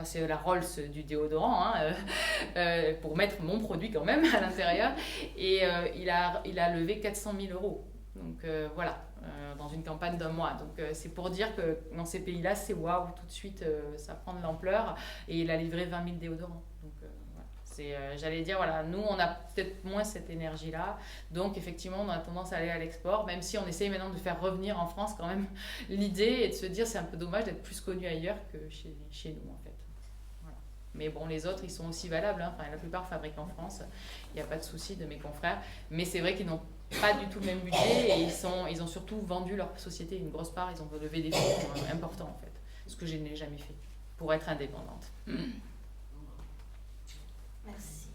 c'est la Rolls du déodorant pour mettre mon produit quand même à l'intérieur et il a levé 400 000 €. Donc voilà, dans une campagne d'un mois. Donc c'est pour dire que dans ces pays-là, c'est waouh, tout de suite, ça prend de l'ampleur. Et il a livré 20 000 déodorants. Donc voilà, j'allais dire, voilà, nous, on a peut-être moins cette énergie-là. Donc effectivement, on a tendance à aller à l'export, même si on essaye maintenant de faire revenir en France quand même l'idée et de se dire c'est un peu dommage d'être plus connu ailleurs que chez nous en fait. Voilà. Mais bon, les autres, ils sont aussi valables. Hein. Enfin, la plupart fabriquent en France. Il n'y a pas de souci de mes confrères. Mais c'est vrai qu'ils n'ont pas du tout le même budget et ils ont surtout vendu leur société une grosse part, ils ont levé des fonds importants en fait, ce que je n'ai jamais fait pour être indépendante. Merci.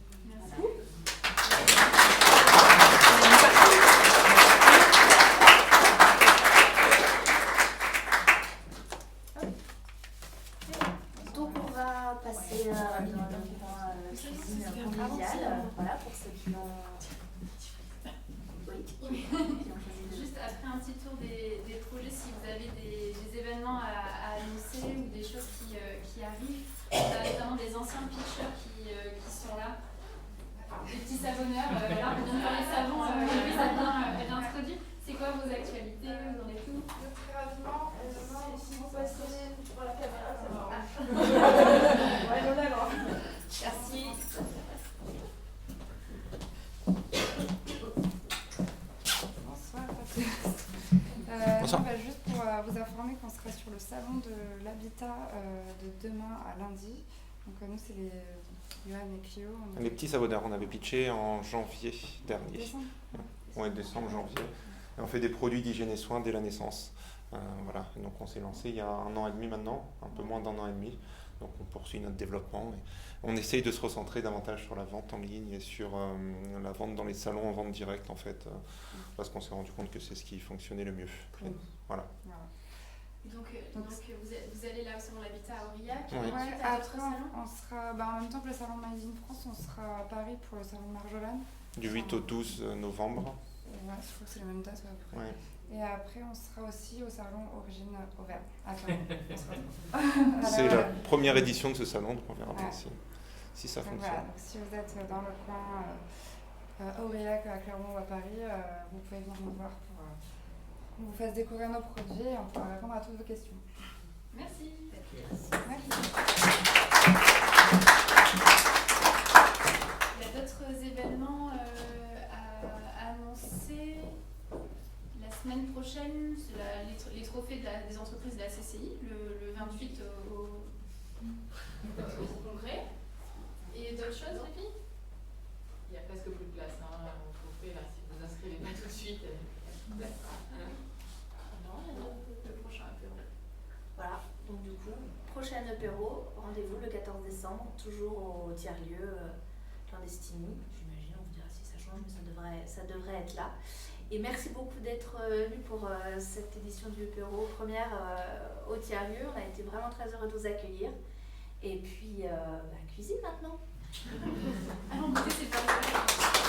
Donc on va passer rapidement au point cuisine conviviale, voilà pour ceux qui ont... Juste après un petit tour des projets, si vous avez des événements à annoncer ou des choses qui arrivent, on a notamment des anciens pitchers qui sont là, des petits savonneurs, là on vient de faire les savons, Louise a bien introduit. C'est quoi vos actualités? Vous en êtes où? Très rapidement, si vous passez pour la caméra, c'est marrant. Ouais, non, d'accord. Merci. Bonsoir à tous. Bonsoir. Juste pour vous informer qu'on sera sur le salon de l'habitat de demain à lundi. Donc nous, c'est les Johan et Clio. Les petits savonneurs, on avait pitché en janvier dernier. Décembre. Ouais, décembre, janvier. Et on fait des produits d'hygiène et soins dès la naissance. Voilà. Et donc on s'est lancé il y a 1 an et demi maintenant, un peu moins d'1 an et demi. Donc on poursuit notre développement. Et on essaye de se recentrer davantage sur la vente en ligne et sur la vente dans les salons en vente directe en fait, parce qu'on s'est rendu compte que c'est ce qui fonctionnait le mieux. Et voilà. Donc vous allez là au salon de l'habitat à Aurillac. Oui. Ouais, à après, on sera, en même temps que le salon Made in France, on sera à Paris pour le salon de Marjolaine. Du 8 au 12 novembre. Ouais, je crois que c'est la même date à peu près. Ouais. Et après, on sera aussi au salon Origine Auvergne. C'est la première édition de ce salon, donc on verra bien si ça donc fonctionne. voilà, donc si vous êtes dans le coin à Aurillac, à Clermont ou à Paris, vous pouvez venir nous voir pour qu'on vous fasse découvrir nos produits et on pourra répondre à toutes vos questions. Merci. Merci. Il y a d'autres événements à annoncer. La semaine prochaine, c'est les trophées des entreprises de la CCI, le 28 au congrès. Et d'autres choses, les filles? Il n'y a presque plus de place, hein, au trophée, là, si vous inscrivez pas tout de suite, il n'y a plus de place. Non, le prochain apéro. Voilà, donc du coup, prochain apéro, rendez-vous le 14 décembre, toujours au tiers-lieu Clandestini. J'imagine, on vous dira si ça change, mais ça devrait être là. Et merci beaucoup d'être venus pour cette édition du apéro, première au tiers-lieu. On a été vraiment très heureux de vous accueillir. Et puis, cuisine maintenant. Allons goûter, c'est pas